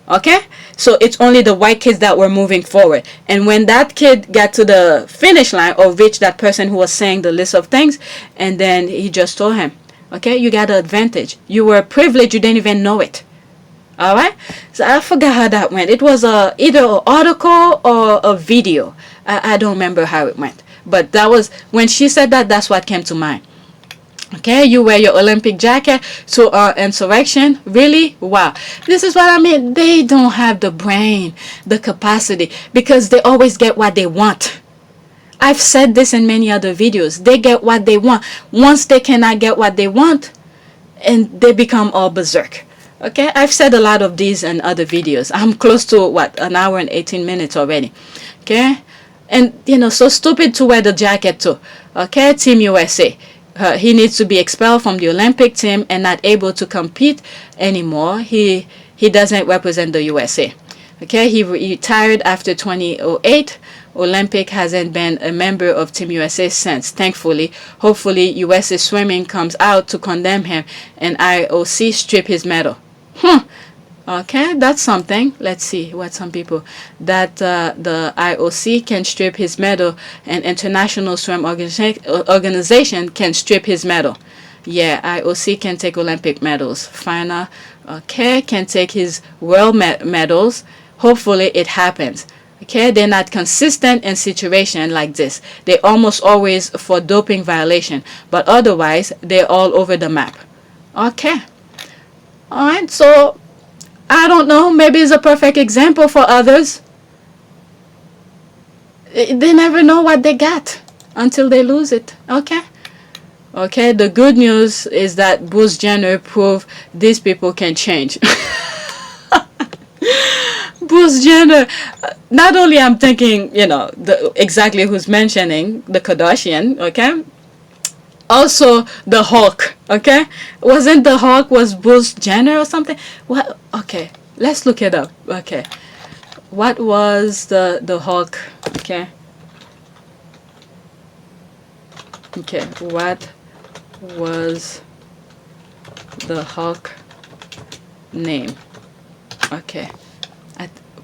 Okay, so it's only the white kids that were moving forward. And when that kid got to the finish line or reached that person who was saying the list of things, and then he just told him, okay, you got an advantage, you were privileged, you didn't even know it. All right, so I forgot how that went. It was either an article or a video. I don't remember how it went, but that was when she said that, that's what came to mind. Okay, you wear your Olympic jacket to insurrection. Really? Wow. This is what I mean. They don't have the brain, the capacity, because they always get what they want. I've said this in many other videos. They get what they want. Once they cannot get what they want, and they become all berserk. Okay, I've said a lot of these in other videos. I'm close to an hour and 18 minutes already. Okay, and so stupid to wear the jacket too. Okay, Team USA. He needs to be expelled from the Olympic team and not able to compete anymore. He doesn't represent the USA. Okay, he retired after 2008. Olympic hasn't been a member of Team USA since. Thankfully, hopefully, USA Swimming comes out to condemn him and IOC strip his medal. Okay, that's something. Let's see what some people that the IOC can strip his medal and International Swim Organization can strip his medal. Yeah, IOC can take Olympic medals. FINA, okay, can take his world medals. Hopefully, it happens. Okay, they're not consistent in situation like this. They almost always for doping violation, but otherwise they're all over the map. Okay, all right, so. I don't know, maybe it's a perfect example for others. They never know what they got until they lose it. Okay, the good news is that Bruce Jenner proved these people can change. Bruce Jenner, not only I'm thinking, exactly who's mentioning, the Kardashian, okay? Also the Hulk, okay? Wasn't the Hulk was Bruce Jenner or something? What? Okay, let's look it up. Okay, what was the Hulk? Okay, what was the Hulk name? Okay,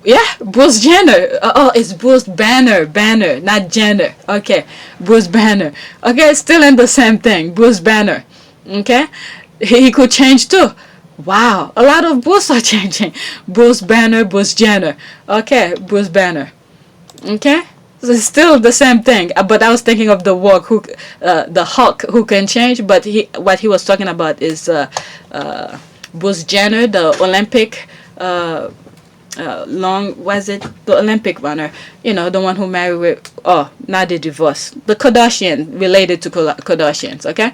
yeah, Bruce Jenner. Oh, it's Bruce Banner, not Jenner. Okay, Bruce Banner. Okay, still in the same thing, Bruce Banner. Okay, he could change too. Wow, a lot of Bruce are changing. Bruce Banner, Bruce Jenner. Okay, Bruce Banner. Okay, so it's still the same thing. But I was thinking of the Hulk who can change. But what he was talking about is Bruce Jenner, the Olympic. The Olympic runner, the one who married with, not the divorce, the Kardashian, related to Kardashians, okay?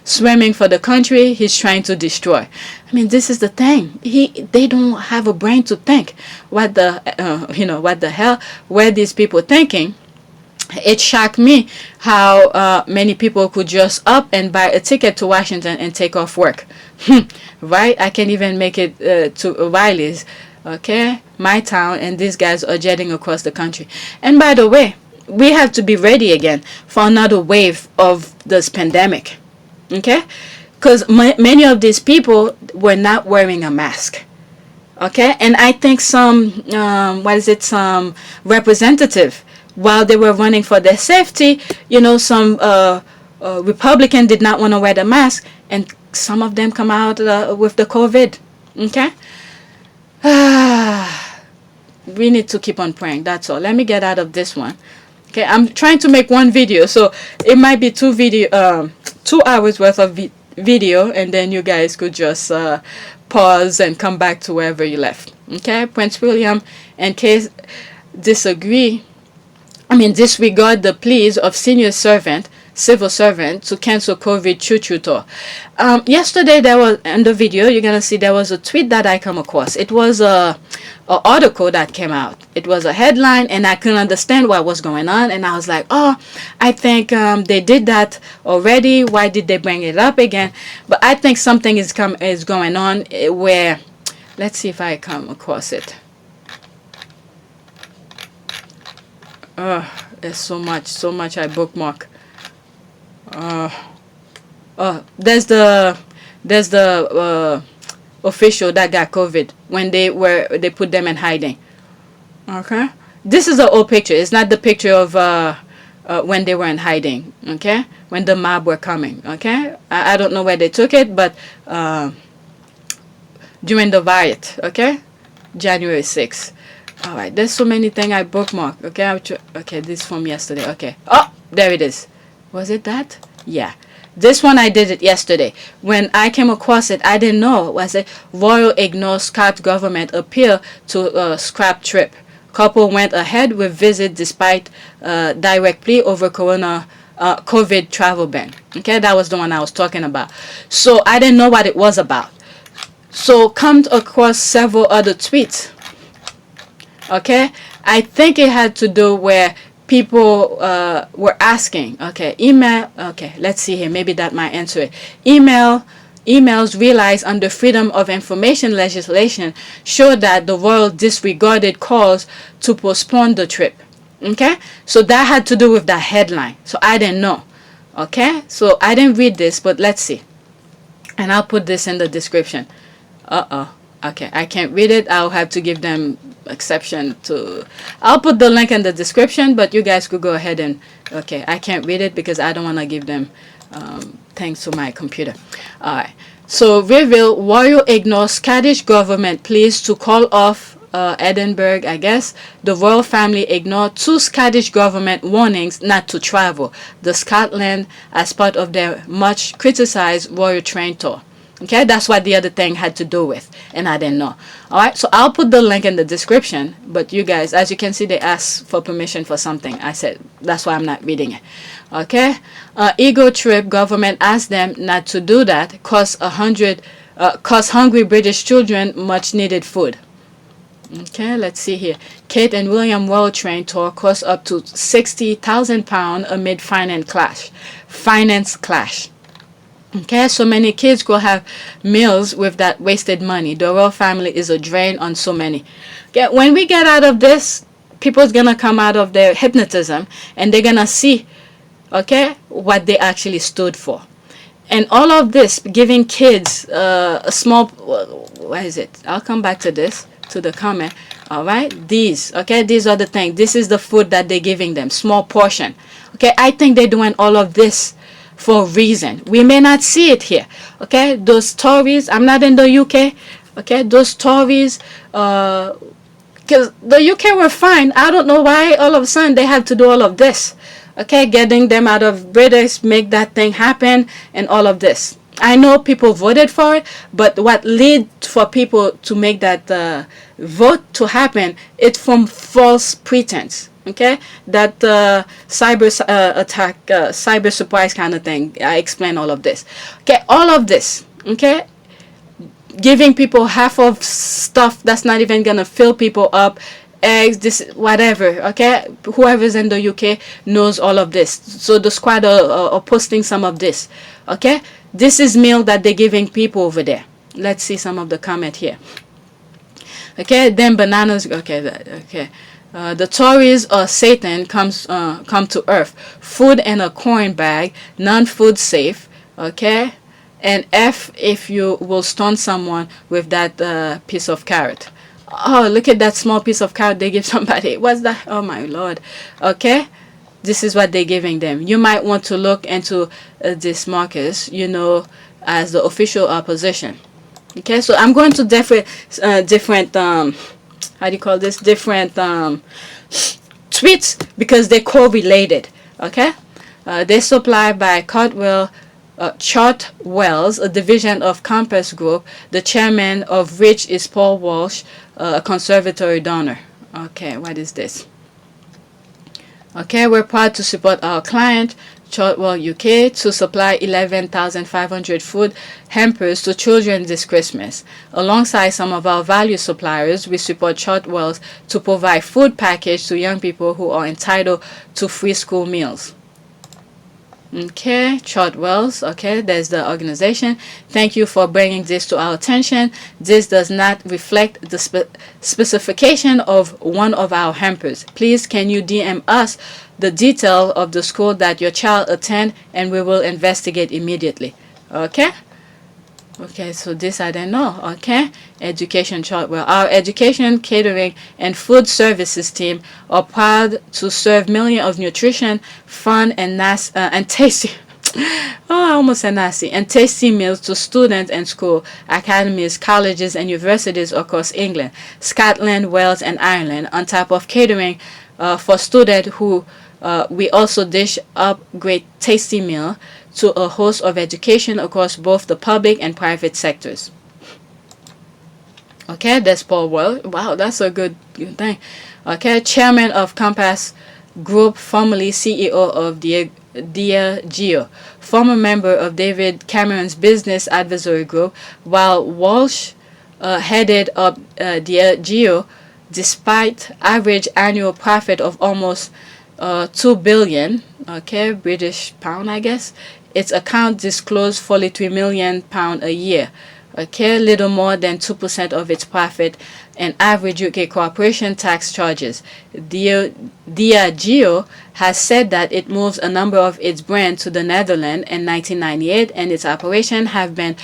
Swimming for the country, he's trying to destroy. I mean, this is the thing. They don't have a brain to think. What the hell were these people thinking? It shocked me how many people could just up and buy a ticket to Washington and take off work. Right? I can't even make it to O'Reilly's. Okay, my town, and these guys are jetting across the country. And by the way, we have to be ready again for another wave of this pandemic. Okay, because many of these people were not wearing a mask. Okay, and I think some representative while they were running for their safety, some Republican did not want to wear the mask, and some of them come out with the COVID. Okay. We need to keep on praying. That's all. Let me get out of this one. Okay, I'm trying to make one video, so it might be 2 hours worth of video, and then you guys could just pause and come back to wherever you left. Okay, Prince William and Kate disregard the pleas of civil servant to cancel COVID choo-choo tour. Yesterday there was, in the video you're gonna see, there was a tweet that I come across. It was a article that came out. It was a headline, and I couldn't understand what was going on, and I was like, oh, I think they did that already. Why did they bring it up again? But I think something is going on where, let's see if I come across it. There's so much I bookmark. There's the official that got COVID when they put them in hiding. Okay, this is an old picture. It's not the picture of when they were in hiding. Okay, when the mob were coming. Okay, I don't know where they took it, but during the riot. Okay, January 6th. All right, there's so many things I bookmark. Okay, okay, this from yesterday. Okay, oh, there it is. Was it that? Yeah. This one I did it yesterday. When I came across it, I didn't know. Was it Royal ignores Scott government appeal to scrap trip. Couple went ahead with visit despite direct plea over COVID travel ban. Okay, that was the one I was talking about. So I didn't know what it was about. So come across several other tweets. Okay, I think it had to do where people were asking. Okay, email. Okay, let's see here. Maybe that might answer it. Emails realized under Freedom of Information legislation show that the royal disregarded calls to postpone the trip. Okay, so that had to do with that headline. So I didn't know. Okay, so I didn't read this, but let's see. And I'll put this in the description. Okay, I can't read it. I'll have to give them exception to. I'll put the link in the description, but you guys could go ahead and. Okay, I can't read it because I don't want to give them thanks to my computer. All right. So reveal Royal ignores Scottish government pleas to call off Edinburgh. I guess the royal family ignored 2 Scottish government warnings not to travel the Scotland as part of their much criticized royal train tour. Okay, that's what the other thing had to do with, and I didn't know. Alright, so I'll put the link in the description, but you guys, as you can see, they asked for permission for something. I said, that's why I'm not reading it. Okay, ego trip, government asked them not to do that, cost hungry British children much needed food. Okay, let's see here. Kate and William royal train tour cost up to £60,000 amid finance clash. Okay, so many kids go have meals with that wasted money. The royal family is a drain on so many. Okay, when we get out of this, people's gonna come out of their hypnotism and they're gonna see, okay, what they actually stood for. And all of this, giving kids a small, what is it? I'll come back to this, to the comment. All right, these, okay, these are the things. This is the food that they're giving them, small portion. Okay, I think they're doing all of this for a reason. We may not see it here. Okay, those Tories, I'm not in the UK. Okay, those Tories, because the UK were fine. I don't know why all of a sudden they have to do all of this. Okay, getting them out of British, make that thing happen, and all of this. I know people voted for it, but what led for people to make that vote to happen, it's from false pretense. Okay, that cyber attack, cyber surprise kind of thing. I explain all of this. Okay, all of this. Okay, giving people half of stuff that's not even gonna fill people up, eggs, this, whatever. Okay, whoever's in the UK knows all of this. So the squad are posting some of this. Okay, this is meal that they're giving people over there. Let's see some of the comment here. Okay, then bananas. Okay, okay. The Tories or Satan come to earth. Food in a coin bag, non-food safe. Okay, and F if you will stun someone with that piece of carrot. Oh, look at that small piece of carrot they give somebody. What's that? Oh my Lord. Okay, this is what they're giving them. You might want to look into this, Marcus, you know, as the official opposition. Okay, so I'm going to different how do you call this, different tweets, because they're correlated. Okay, they're supplied by Chartwells, a division of Compass Group, the chairman of which is Paul Walsh, a conservatory donor. Okay, what is this? Okay, we're proud to support our client, Chartwell UK, to supply 11,500 food hampers to children this Christmas. Alongside some of our value suppliers, we support Chartwells to provide food package to young people who are entitled to free school meals. Okay, Chartwells. Okay, there's the organization. Thank you for bringing this to our attention. This does not reflect the specification of one of our hampers. Please, can you DM us the detail of the school that your child attend, and we will investigate immediately. Okay. Okay, so this I don't know. Okay, education Chartwell. Our education, catering, and food services team are proud to serve millions of nutrition, fun, and tasty. Oh, I almost said nasty. And tasty meals to students and school academies, colleges, and universities across England, Scotland, Wales, and Ireland. On top of catering for students who we also dish up great tasty meal to a host of education across both the public and private sectors. Okay, that's Paul Well. Wow, that's a good thing. Okay, chairman of Compass Group, formerly CEO of Diageo, former member of David Cameron's business advisory group, while Walsh headed up Diageo, despite average annual profit of almost 2 billion, okay, British pound, I guess. Its account disclosed 43 million pound a year, okay, little more than 2% of its profit, and average UK corporation tax charges. Diageo has said that it moves a number of its brands to the Netherlands in 1998, and its operations have been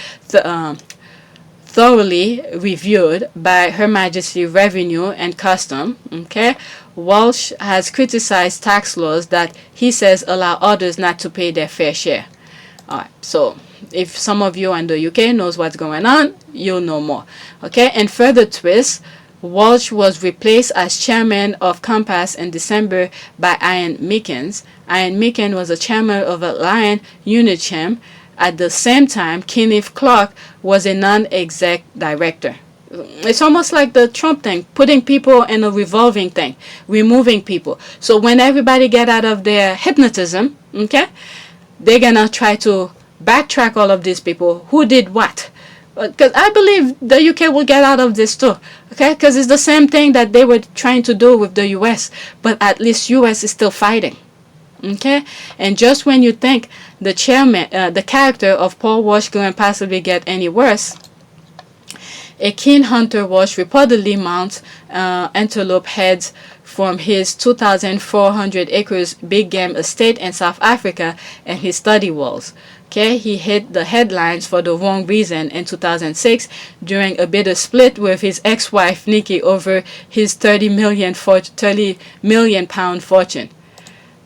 thoroughly reviewed by Her Majesty Revenue and Custom. Okay, Walsh has criticized tax laws that he says allow others not to pay their fair share. Alright, so if some of you in the UK knows what's going on, you'll know more. Okay, and further twist, Walsh was replaced as chairman of Compass in December by Ian Meakins. Ian Meakins was a chairman of Alliance Unichem. At the same time, Kenneth Clark was a non-exec director. It's almost like the Trump thing, putting people in a revolving thing, removing people. So when everybody get out of their hypnotism, okay, they're gonna try to backtrack all of these people who did what. Because I believe the UK will get out of this too, okay? Because it's the same thing that they were trying to do with the US, but at least US is still fighting. Okay, and just when you think the chairman, the character of Paul Walsh going to possibly get any worse, a keen hunter Walsh reportedly mounts antelope heads from his 2,400 acres big game estate in South Africa and his study walls. Okay, he hit the headlines for the wrong reason in 2006 during a bitter split with his ex-wife Nikki over his 30 million pound fortune.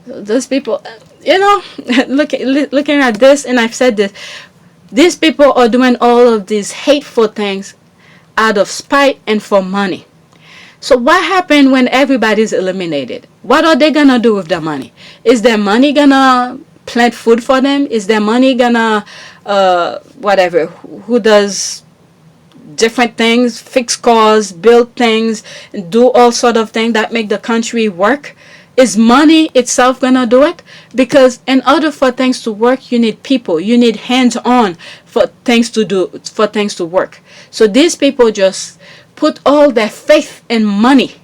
Those people, you know, looking at this, and I've said this, these people are doing all of these hateful things out of spite and for money. So what happened when everybody's eliminated? What are they gonna do with their money? Is their money gonna plant food for them? Is their money gonna whatever, who does different things, fix cars, build things, do all sort of things that make the country work? Is money itself gonna do it? Because in order for things to work, you need people, you need hands-on for things to do, for things to work. So these people just put all their faith in money.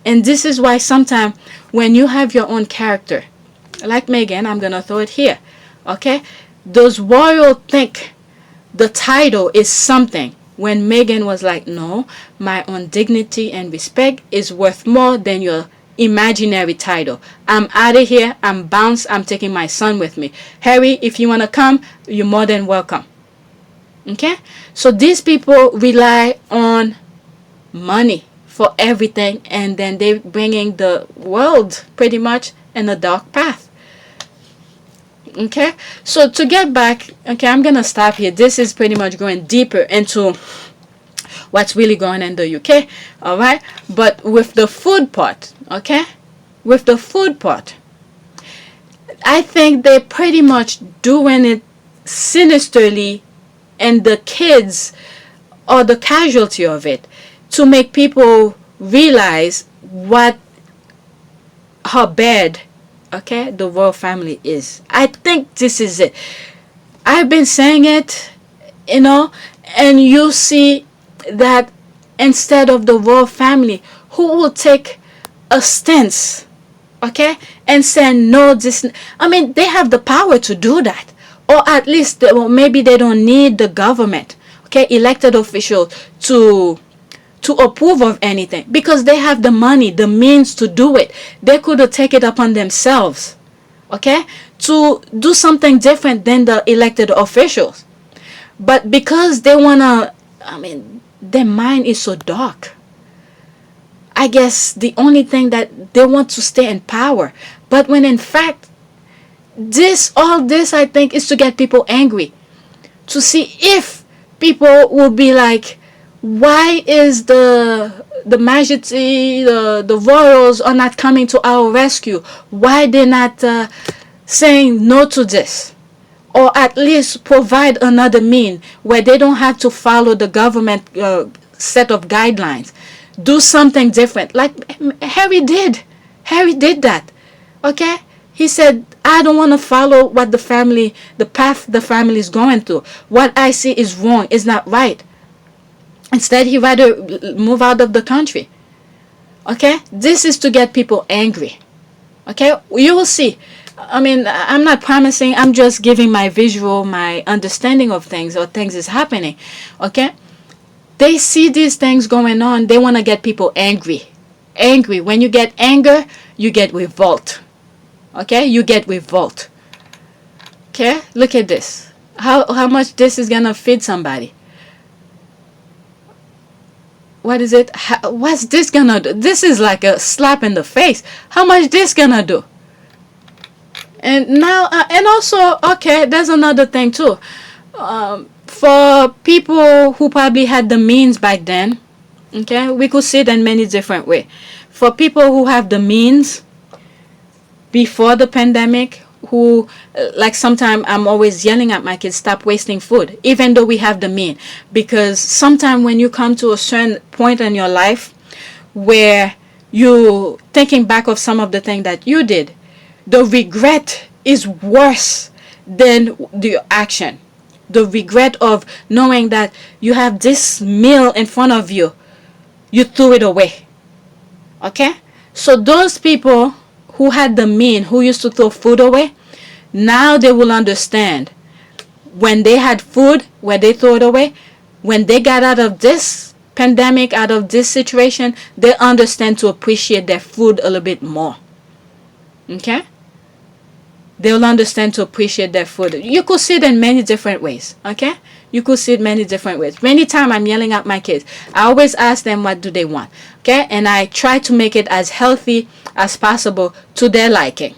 And this is why sometimes when you have your own character, like Meghan, I'm gonna throw it here, okay, those royals think the title is something, when Meghan was like, no, my own dignity and respect is worth more than your imaginary title. I'm out of here, I'm bounced, I'm taking my son with me. Harry, if you want to come, you're more than welcome. Okay, so these people rely on money. for everything, and then they're bringing the world pretty much in a dark path. Okay, so to get back, okay, I'm gonna stop here. This is pretty much going deeper into what's really going on in the UK. All right, but with the food part, okay, with the food part, I think they're pretty much doing it sinisterly, and the kids are the casualty of it, to make people realize how bad, okay, the royal family is. I think this is it. I've been saying it, and you see that instead of the royal family, who will take a stance, okay, and say no, they have the power to do that, or at least maybe they don't need the government, okay, elected officials to approve of anything, because they have the money, the means to do it. They could have taken it upon themselves, okay, to do something different than the elected officials. But because they wanna, their mind is so dark. I guess the only thing that they want to stay in power. But when in fact, all this I think is to get people angry, to see if people will be like, why is the majesty, the royals are not coming to our rescue? Why they're not saying no to this? Or at least provide another mean where they don't have to follow the government set of guidelines. Do something different, like Harry did. Harry did that, okay? He said, I don't want to follow what the path the family is going through. What I see is wrong, is not right. Instead, he rather move out of the country. Okay? This is to get people angry. Okay? You will see. I'm not promising. I'm just giving my visual, my understanding of things, or things is happening. Okay? They see these things going on. They want to get people angry. Angry. When you get anger, you get revolt. Okay? You get revolt. Okay? Look at this. How much this is going to feed somebody. What is it? What's this gonna do? This is like a slap in the face. How much this gonna do? And now, and also, okay, there's another thing too. For people who probably had the means back then, okay, we could see it in many different ways. For people who have the means before the pandemic, who, like sometimes I'm always yelling at my kids, stop wasting food, even though we have the mean. Because sometimes when you come to a certain point in your life where you thinking back of some of the things that you did, the regret is worse than the action. The regret of knowing that you have this meal in front of you, you threw it away. Okay? So those people who had the mean, who used to throw food away, now they will understand when they had food, where they throw it away, when they got out of this pandemic, out of this situation, they understand to appreciate their food a little bit more. Okay? They'll understand to appreciate their food. You could see it in many different ways. Okay? You could see it many different ways. Many times I'm yelling at my kids. I always ask them what do they want. Okay? And I try to make it as healthy as possible to their liking.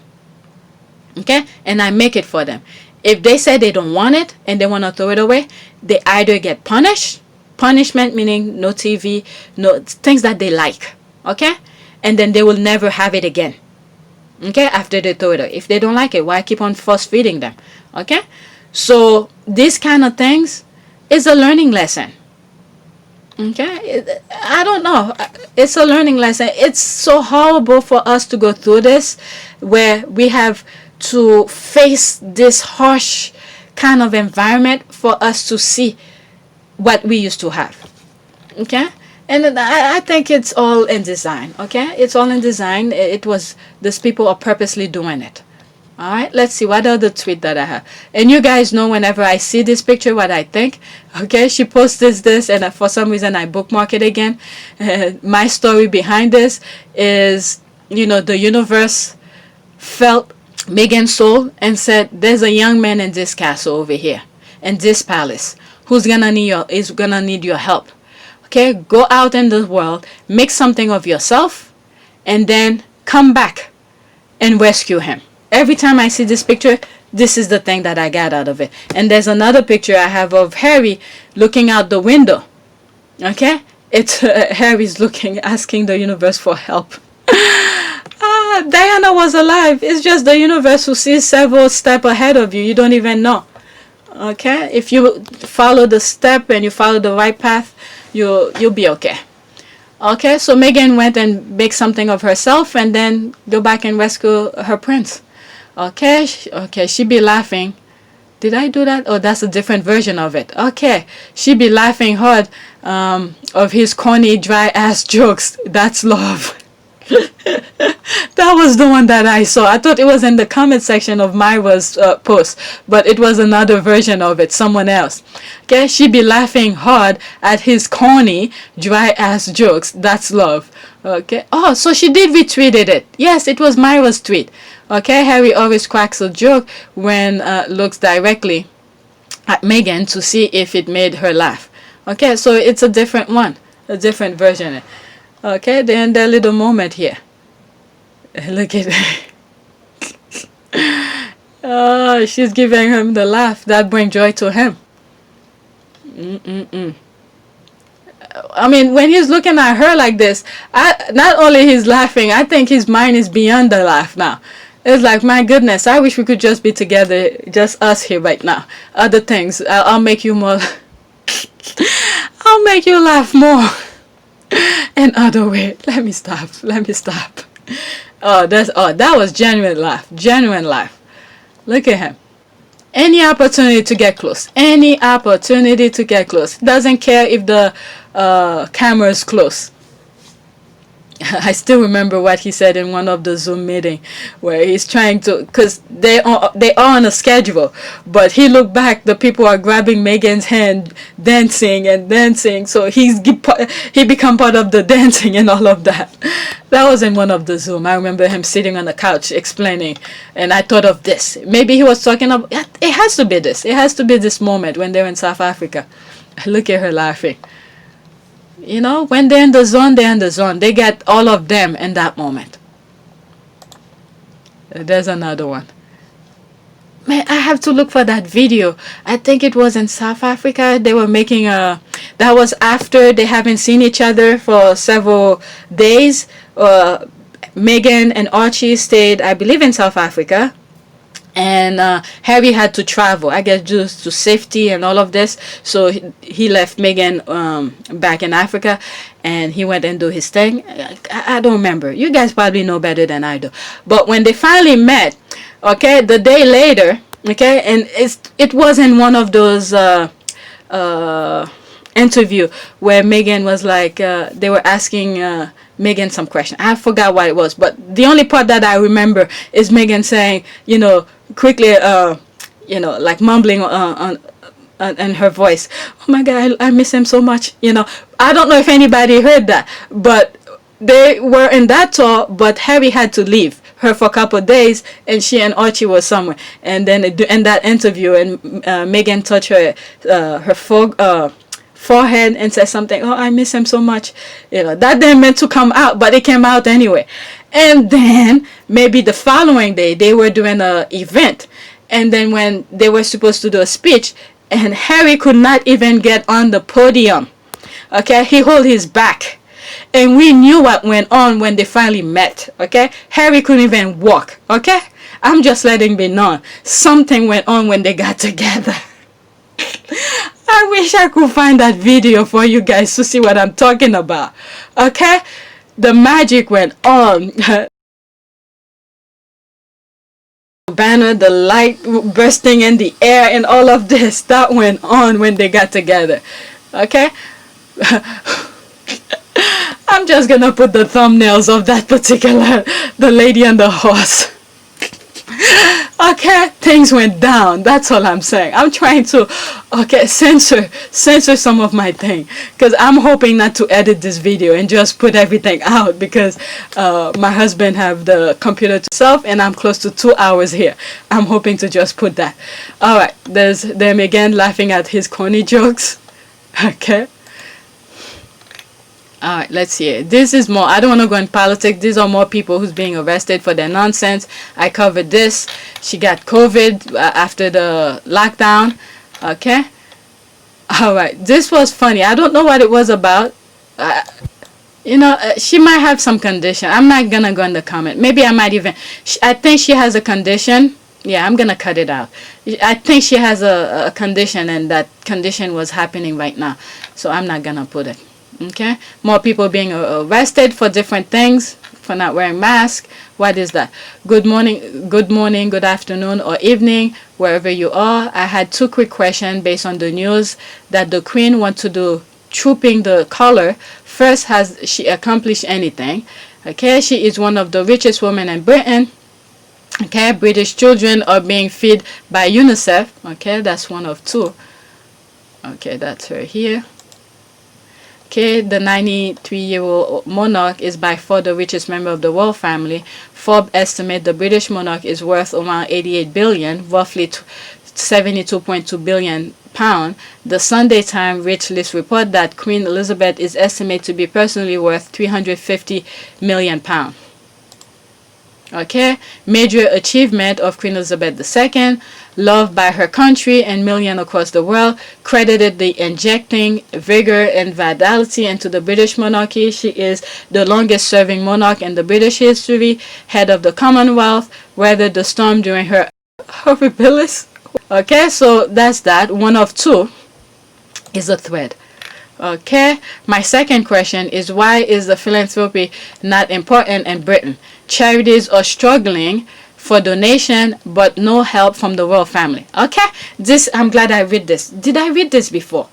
Okay? And I make it for them. If they say they don't want it and they want to throw it away, they either get punished. Punishment meaning no TV, no things that they like. Okay? And then they will never have it again. Okay? After they throw it away. If they don't like it, why keep on force feeding them? Okay? So these kind of things is a learning lesson. Okay? I don't know. It's a learning lesson. It's so horrible for us to go through this, where we have to face this harsh kind of environment for us to see what we used to have. Okay? And I think it's all in design. Okay? It's all in design. It was, these people are purposely doing it. All right, let's see what other tweet that I have. And you guys know whenever I see this picture what I think. Okay, she posted this and for some reason I bookmark it again. My story behind this is, the universe felt Meghan's soul and said, there's a young man in this castle over here, in this palace, who's gonna need your help. Okay, go out in the world, make something of yourself, and then come back and rescue him. Every time I see this picture, this is the thing that I got out of it. And there's another picture I have of Harry looking out the window. Okay, it's Harry's looking, asking the universe for help. Diana was alive. It's just the universe who sees several steps ahead of you. You don't even know. Okay, if you follow the step and you follow the right path, you'll be okay. Okay, so Meghan went and make something of herself and then go back and rescue her prince. Okay, she be laughing. Did I do that? Oh, that's a different version of it. Okay, she be laughing hard of his corny, dry ass jokes. That's love. That was the one that I saw. I thought it was in the comment section of Myra's post, but it was another version of it, someone else. Okay, she be laughing hard at his corny, dry ass jokes. That's love. Okay. Oh, so she did retweeted it. Yes, it was Myra's tweet. Okay, Harry always cracks a joke when looks directly at Meghan to see if it made her laugh. Okay, so it's a different one, a different version. Okay, then the little moment here. Look at it. Oh, she's giving him the laugh that brings joy to him. I mean, when he's looking at her like this, not only he's laughing, I think his mind is beyond the laugh now. It's like, my goodness, I wish we could just be together, just us here right now. Other things, I'll make you more. I'll make you laugh more. In other way, let me stop. Oh, that was genuine laugh. Genuine laugh. Look at him. Any opportunity to get close. Any opportunity to get close. Doesn't care if the camera is close. I still remember what he said in one of the Zoom meeting where he's trying to, because they are on a schedule, but he looked back, the people are grabbing Meghan's hand, dancing, so he become part of the dancing and all of that. That was in one of the Zoom. I remember him sitting on the couch explaining, and I thought of this. Maybe he was talking about, it has to be this. It has to be this moment when they're in South Africa. Look at her laughing. You know, when they're in the zone, they're in the zone. They get all of them in that moment. There's another one. Man, I have to look for that video. I think it was in South Africa. They were making that was after they haven't seen each other for several days. Meghan and Archie stayed, I believe, in South Africa. And Harry had to travel, I guess, due to safety and all of this. So he left Meghan back in Africa, and he went and do his thing. I don't remember. You guys probably know better than I do. But when they finally met, okay, the day later, okay, and it wasn't one of those interview where Meghan was like, they were asking Meghan some question. I forgot what it was, but the only part that I remember is Meghan saying, you know, quickly, you know, like mumbling on her voice, oh my God, I miss him so much. You know, I don't know if anybody heard that, but they were in that tour, but Harry had to leave her for a couple of days, and she and Archie were somewhere. And then in that interview, and Meghan touched her forehead and said something, oh, I miss him so much. You know, that didn't meant to come out, but it came out anyway. And then maybe the following day they were doing a event, and then when they were supposed to do a speech, and Harry could not even get on the podium. Okay, he held his back, and we knew what went on when they finally met. Okay, Harry couldn't even walk. Okay, I'm just letting be known, something went on when they got together. I wish I could find that video for you guys to see what I'm talking about. Okay, the magic went on. Banner, the light bursting in the air, and all of this that went on when they got together. Okay. I'm just gonna put the thumbnails of that particular, the lady and the horse. Okay, things went down. That's all I'm saying. I'm trying to, okay, censor some of my thing, because I'm hoping not to edit this video and just put everything out, because my husband have the computer to himself, and I'm close to 2 hours here. I'm hoping to just put that. All right, there's them again laughing at his corny jokes. Okay. All right, let's see it. This is more, I don't want to go in politics. These are more people who's being arrested for their nonsense. I covered this. She got COVID after the lockdown. Okay. All right. This was funny. I don't know what it was about. She might have some condition. I'm not going to go in the comment. Maybe I might even, I think she has a condition. Yeah, I'm going to cut it out. I think she has a condition, and that condition was happening right now. So I'm not going to put it. Okay, more people being arrested for different things, for not wearing masks. What is that? Good morning, good afternoon, or evening, wherever you are. I had 2 quick questions based on the news that the Queen wants to do, trooping the color. First, has she accomplished anything? Okay, she is one of the richest women in Britain. Okay, British children are being fed by UNICEF. Okay, that's one of 2. Okay, that's her here. Okay, the 93-year-old monarch is by far the richest member of the royal family. Forbes estimate the British monarch is worth around 88 billion, roughly 72.2 billion pound. The Sunday Times Rich List report that Queen Elizabeth is estimated to be personally worth 350 million pound. Okay, major achievement of Queen Elizabeth II, loved by her country and millions across the world, credited the injecting vigor and vitality into the British monarchy. She is the longest serving monarch in the British history, head of the Commonwealth, weathered the storm during her horribilis. Okay, so that's that. One of 2 is a thread. Okay, my second question is, why is the philanthropy not important in Britain? Charities are struggling for donation, but no help from the royal family. Okay, this, I'm glad I read this. Did I read this before?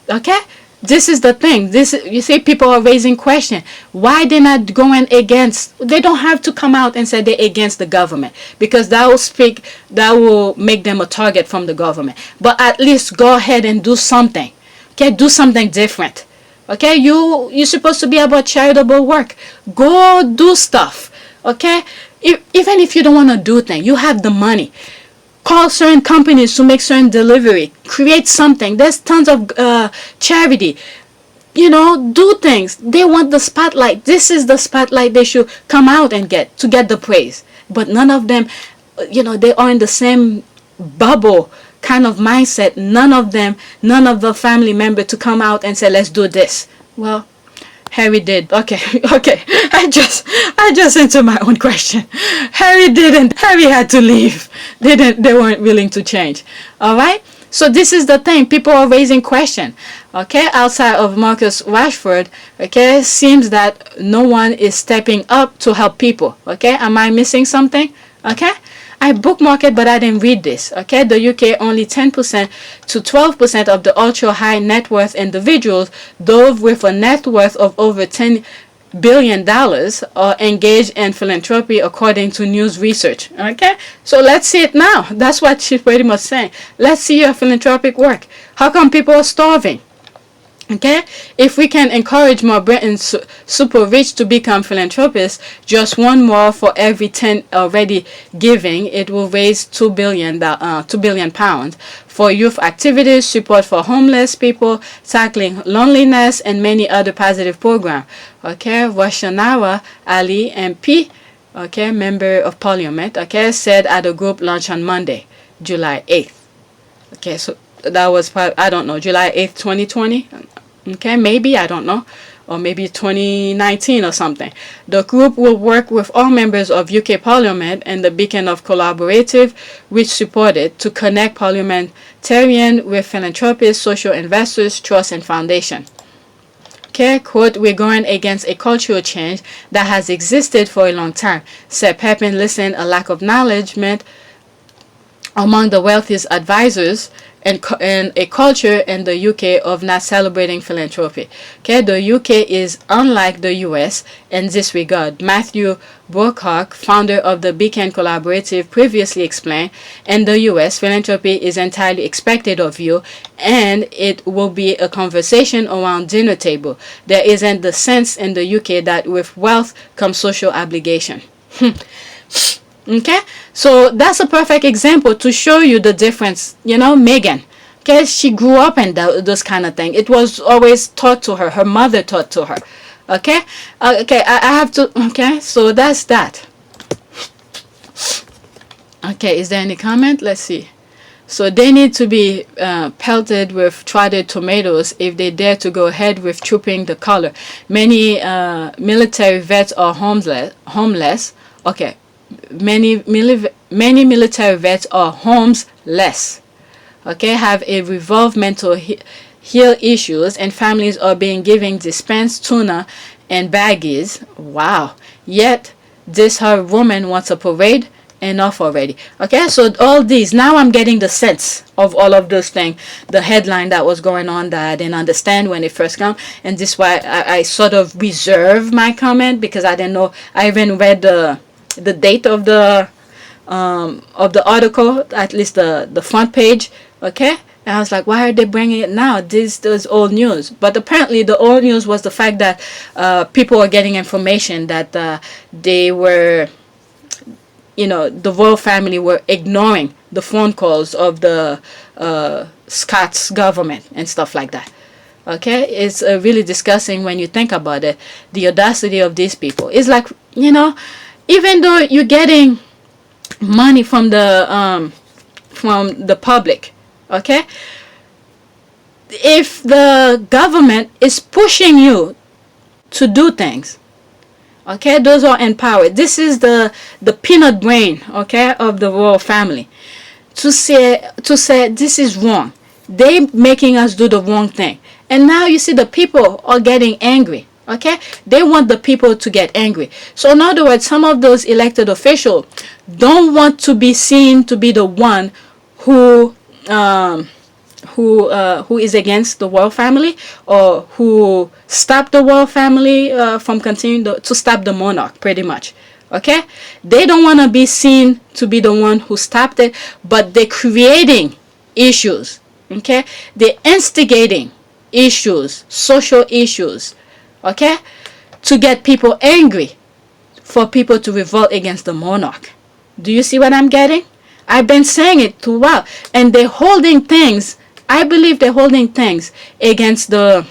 Okay, this is the thing. This, you see, people are raising question. Why they're not going against? They don't have to come out and say they're against the government, because that will make them a target from the government. But at least go ahead and do something. Okay, do something different. Okay, you're supposed to be about charitable work. Go do stuff. Okay, even if you don't want to do things, you have the money. Call certain companies to make certain delivery. Create something. There's tons of charity. Do things. They want the spotlight. This is the spotlight they should come out and get the praise. But none of them, they are in the same bubble kind of mindset. None of the family member to come out and say, let's do this. Well, Harry did. Okay. I just answered my own question. Harry didn't. Harry had to leave. They weren't willing to change. All right. So this is the thing. People are raising question. Okay. Outside of Marcus Rashford, okay, seems that no one is stepping up to help people. Okay. Am I missing something? Okay. I bookmarked it, but I didn't read this. Okay, the UK only 10% to 12% of the ultra high net worth individuals, those with a net worth of over $10 billion, are engaged in philanthropy, according to news research. Okay, so let's see it now. That's what she's pretty much saying. Let's see your philanthropic work. How come people are starving? Okay, if we can encourage more Britons super rich to become philanthropists, just one more for every 10 already giving, it will raise £2 billion for youth activities, support for homeless people, tackling loneliness, and many other positive programs. Okay, Rashanawa Ali MP, okay, member of parliament, okay, said at a group launch on Monday, July 8th. Okay, so that was, I don't know, July 8th, 2020. Okay, maybe, I don't know, or maybe 2019 or something. The group will work with all members of UK Parliament and the Beacon of Collaborative, which supported, to connect parliamentarians with philanthropists, social investors, trusts, and foundations. Okay, quote, we're going against a cultural change that has existed for a long time, said Pepin, listing a lack of acknowledgement among the wealthiest advisors and a culture in the UK of not celebrating philanthropy. Okay, the UK is unlike the US in this regard. Matthew Burkhart, founder of the Beacon Collaborative, previously explained, in the US, philanthropy is entirely expected of you, and it will be a conversation around dinner table. There isn't the sense in the UK that with wealth comes social obligation. Okay, so that's a perfect example to show you the difference. Meghan, Okay, she grew up in those kind of thing. It was always taught to her. Her mother taught to her. Okay, okay. I have to. Okay, so that's that. Okay, is there any comment? Let's see. So they need to be pelted with treated tomatoes if they dare to go ahead with trooping the color. Many military vets are homeless. Okay, many military vets are homeless. Okay, have a revolved mental health issues, and families are being given dispensed tuna and baggies. Wow! Yet this her woman wants a parade. Enough already. Okay, so all these, now I'm getting the sense of all of those things, the headline that was going on that I didn't understand when it first came, and this is why I sort of reserve my comment, because I didn't know. I even read the date of the article, at least the front page. Okay, and I was like, why are they bringing it now? This is old news. But apparently the old news was the fact that people were getting information that they were, you know, the royal family were ignoring the phone calls of the Scots government and stuff like that. Okay, it's really disgusting when you think about it. The audacity of these people. It's like, you know, even though you're getting money from the public, okay, if the government is pushing you to do things, okay, those are empowered. This is the peanut brain, okay, of the royal family. To say this is wrong. They making us do the wrong thing. And now you see the people are getting angry. Okay? They want the people to get angry. So in other words, some of those elected officials don't want to be seen to be the one who is against the royal family, or who stopped the royal family from continuing to stop the monarch, pretty much. Okay, they don't want to be seen to be the one who stopped it, but they're creating issues. Okay, they're instigating issues, social issues, okay, to get people angry, for people to revolt against the monarch. Do you see what I'm getting? I've been saying it throughout, and they're holding things. I believe they're holding things against the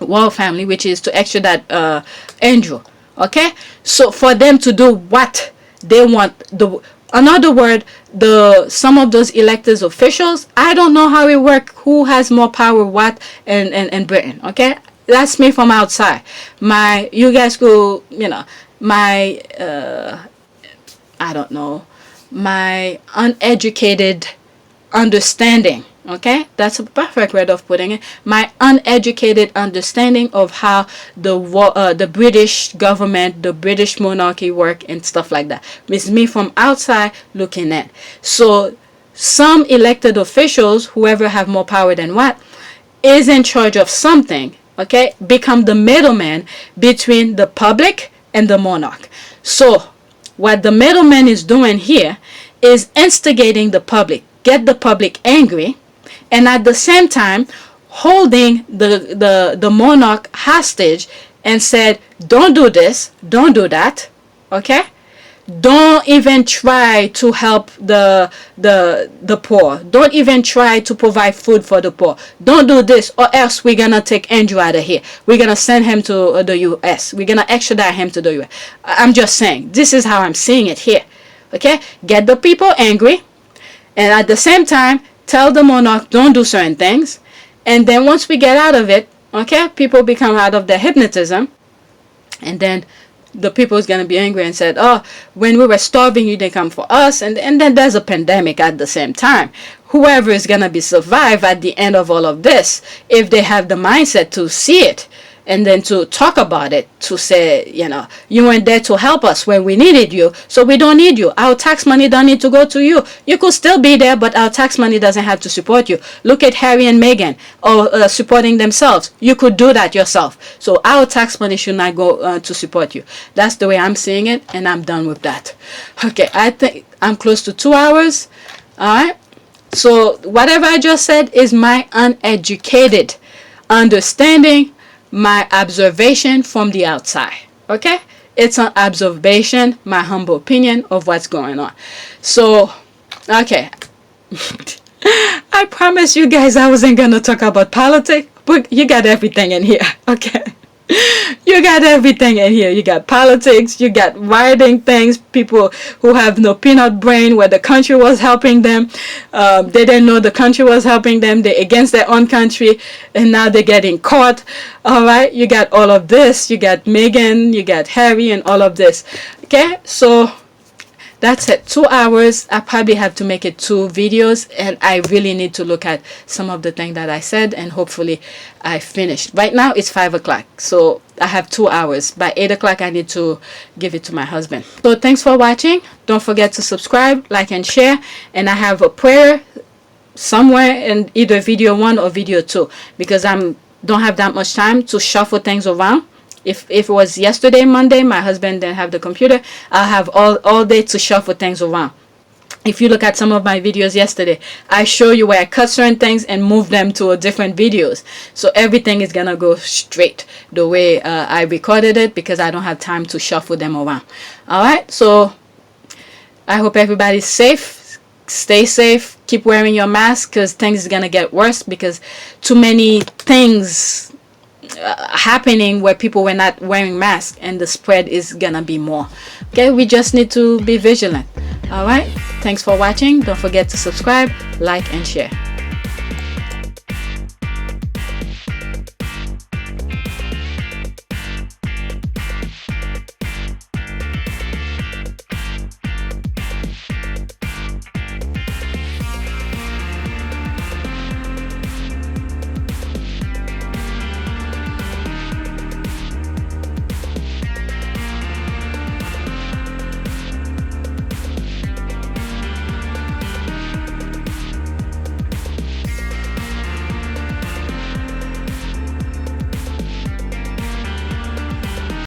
royal family, which is to extradite Andrew. Okay, so for them to do what they want, another word, some of those elected officials, I don't know how it works. Who has more power? What in Britain? Okay, that's me from outside. You guys go, you know, I don't know, my uneducated understanding. Okay, that's a perfect way of putting it. My uneducated understanding of how the British government, the British monarchy work and stuff like that. It's me from outside looking in. So some elected officials, whoever have more power than what, is in charge of something. Okay, become the middleman between the public and the monarch. So what the middleman is doing here is instigating the public, get the public angry, and at the same time holding the monarch hostage and said, don't do this, don't do that, okay, don't even try to help the poor, don't even try to provide food for the poor, don't do this, or else we're gonna take Andrew out of here, we're gonna send him to the US, we're gonna extradite him to the US. I'm just saying, this is how I'm seeing it here. Okay, get the people angry, and at the same time tell the monarch don't do certain things, and then once we get out of it, okay, people become out of their hypnotism, and then the people is going to be angry and said, oh, when we were starving you didn't come for us, and then there's a pandemic at the same time. Whoever is going to be survive at the end of all of this, if they have the mindset to see it and then to talk about it, to say, you know, you weren't there to help us when we needed you, so we don't need you. Our tax money don't need to go to you. You could still be there, but our tax money doesn't have to support you. Look at Harry and Meghan, or supporting themselves. You could do that yourself. So our tax money should not go to support you. That's the way I'm seeing it, and I'm done with that. Okay, I think I'm close to 2 hours. All right. So whatever I just said is my uneducated understanding, my observation from the outside. Okay, it's an observation, my humble opinion of what's going on. So okay, I promise you guys I wasn't gonna talk about politics, but you got everything in here, okay? You got everything in here. You got politics, you got writing things, people who have no peanut brain, where the country was helping them. They didn't know the country was helping them. They're against their own country, and now they're getting caught. All right, you got all of this. You got Meghan, you got Harry, and all of this. Okay, so that's it. 2 hours. I probably have to make it 2 videos, and I really need to look at some of the things that I said, and hopefully I finished. Right now it's 5 o'clock, so I have 2 hours. By 8 o'clock I need to give it to my husband. So thanks for watching. Don't forget to subscribe, like, and share. And I have a prayer somewhere in either video 1 or video 2, because don't have that much time to shuffle things around. If it was yesterday, Monday, my husband didn't have the computer, I'll have all day to shuffle things around. If you look at some of my videos yesterday, I show you where I cut certain things and move them to a different videos. So everything is gonna go straight the way I recorded it, because I don't have time to shuffle them around. Alright, so I hope everybody's safe. Stay safe. Keep wearing your mask, because things is gonna get worse, because too many things happening where people were not wearing masks, and the spread is gonna be more. Okay, we just need to be vigilant. All right, thanks for watching. Don't forget to subscribe, like, and share.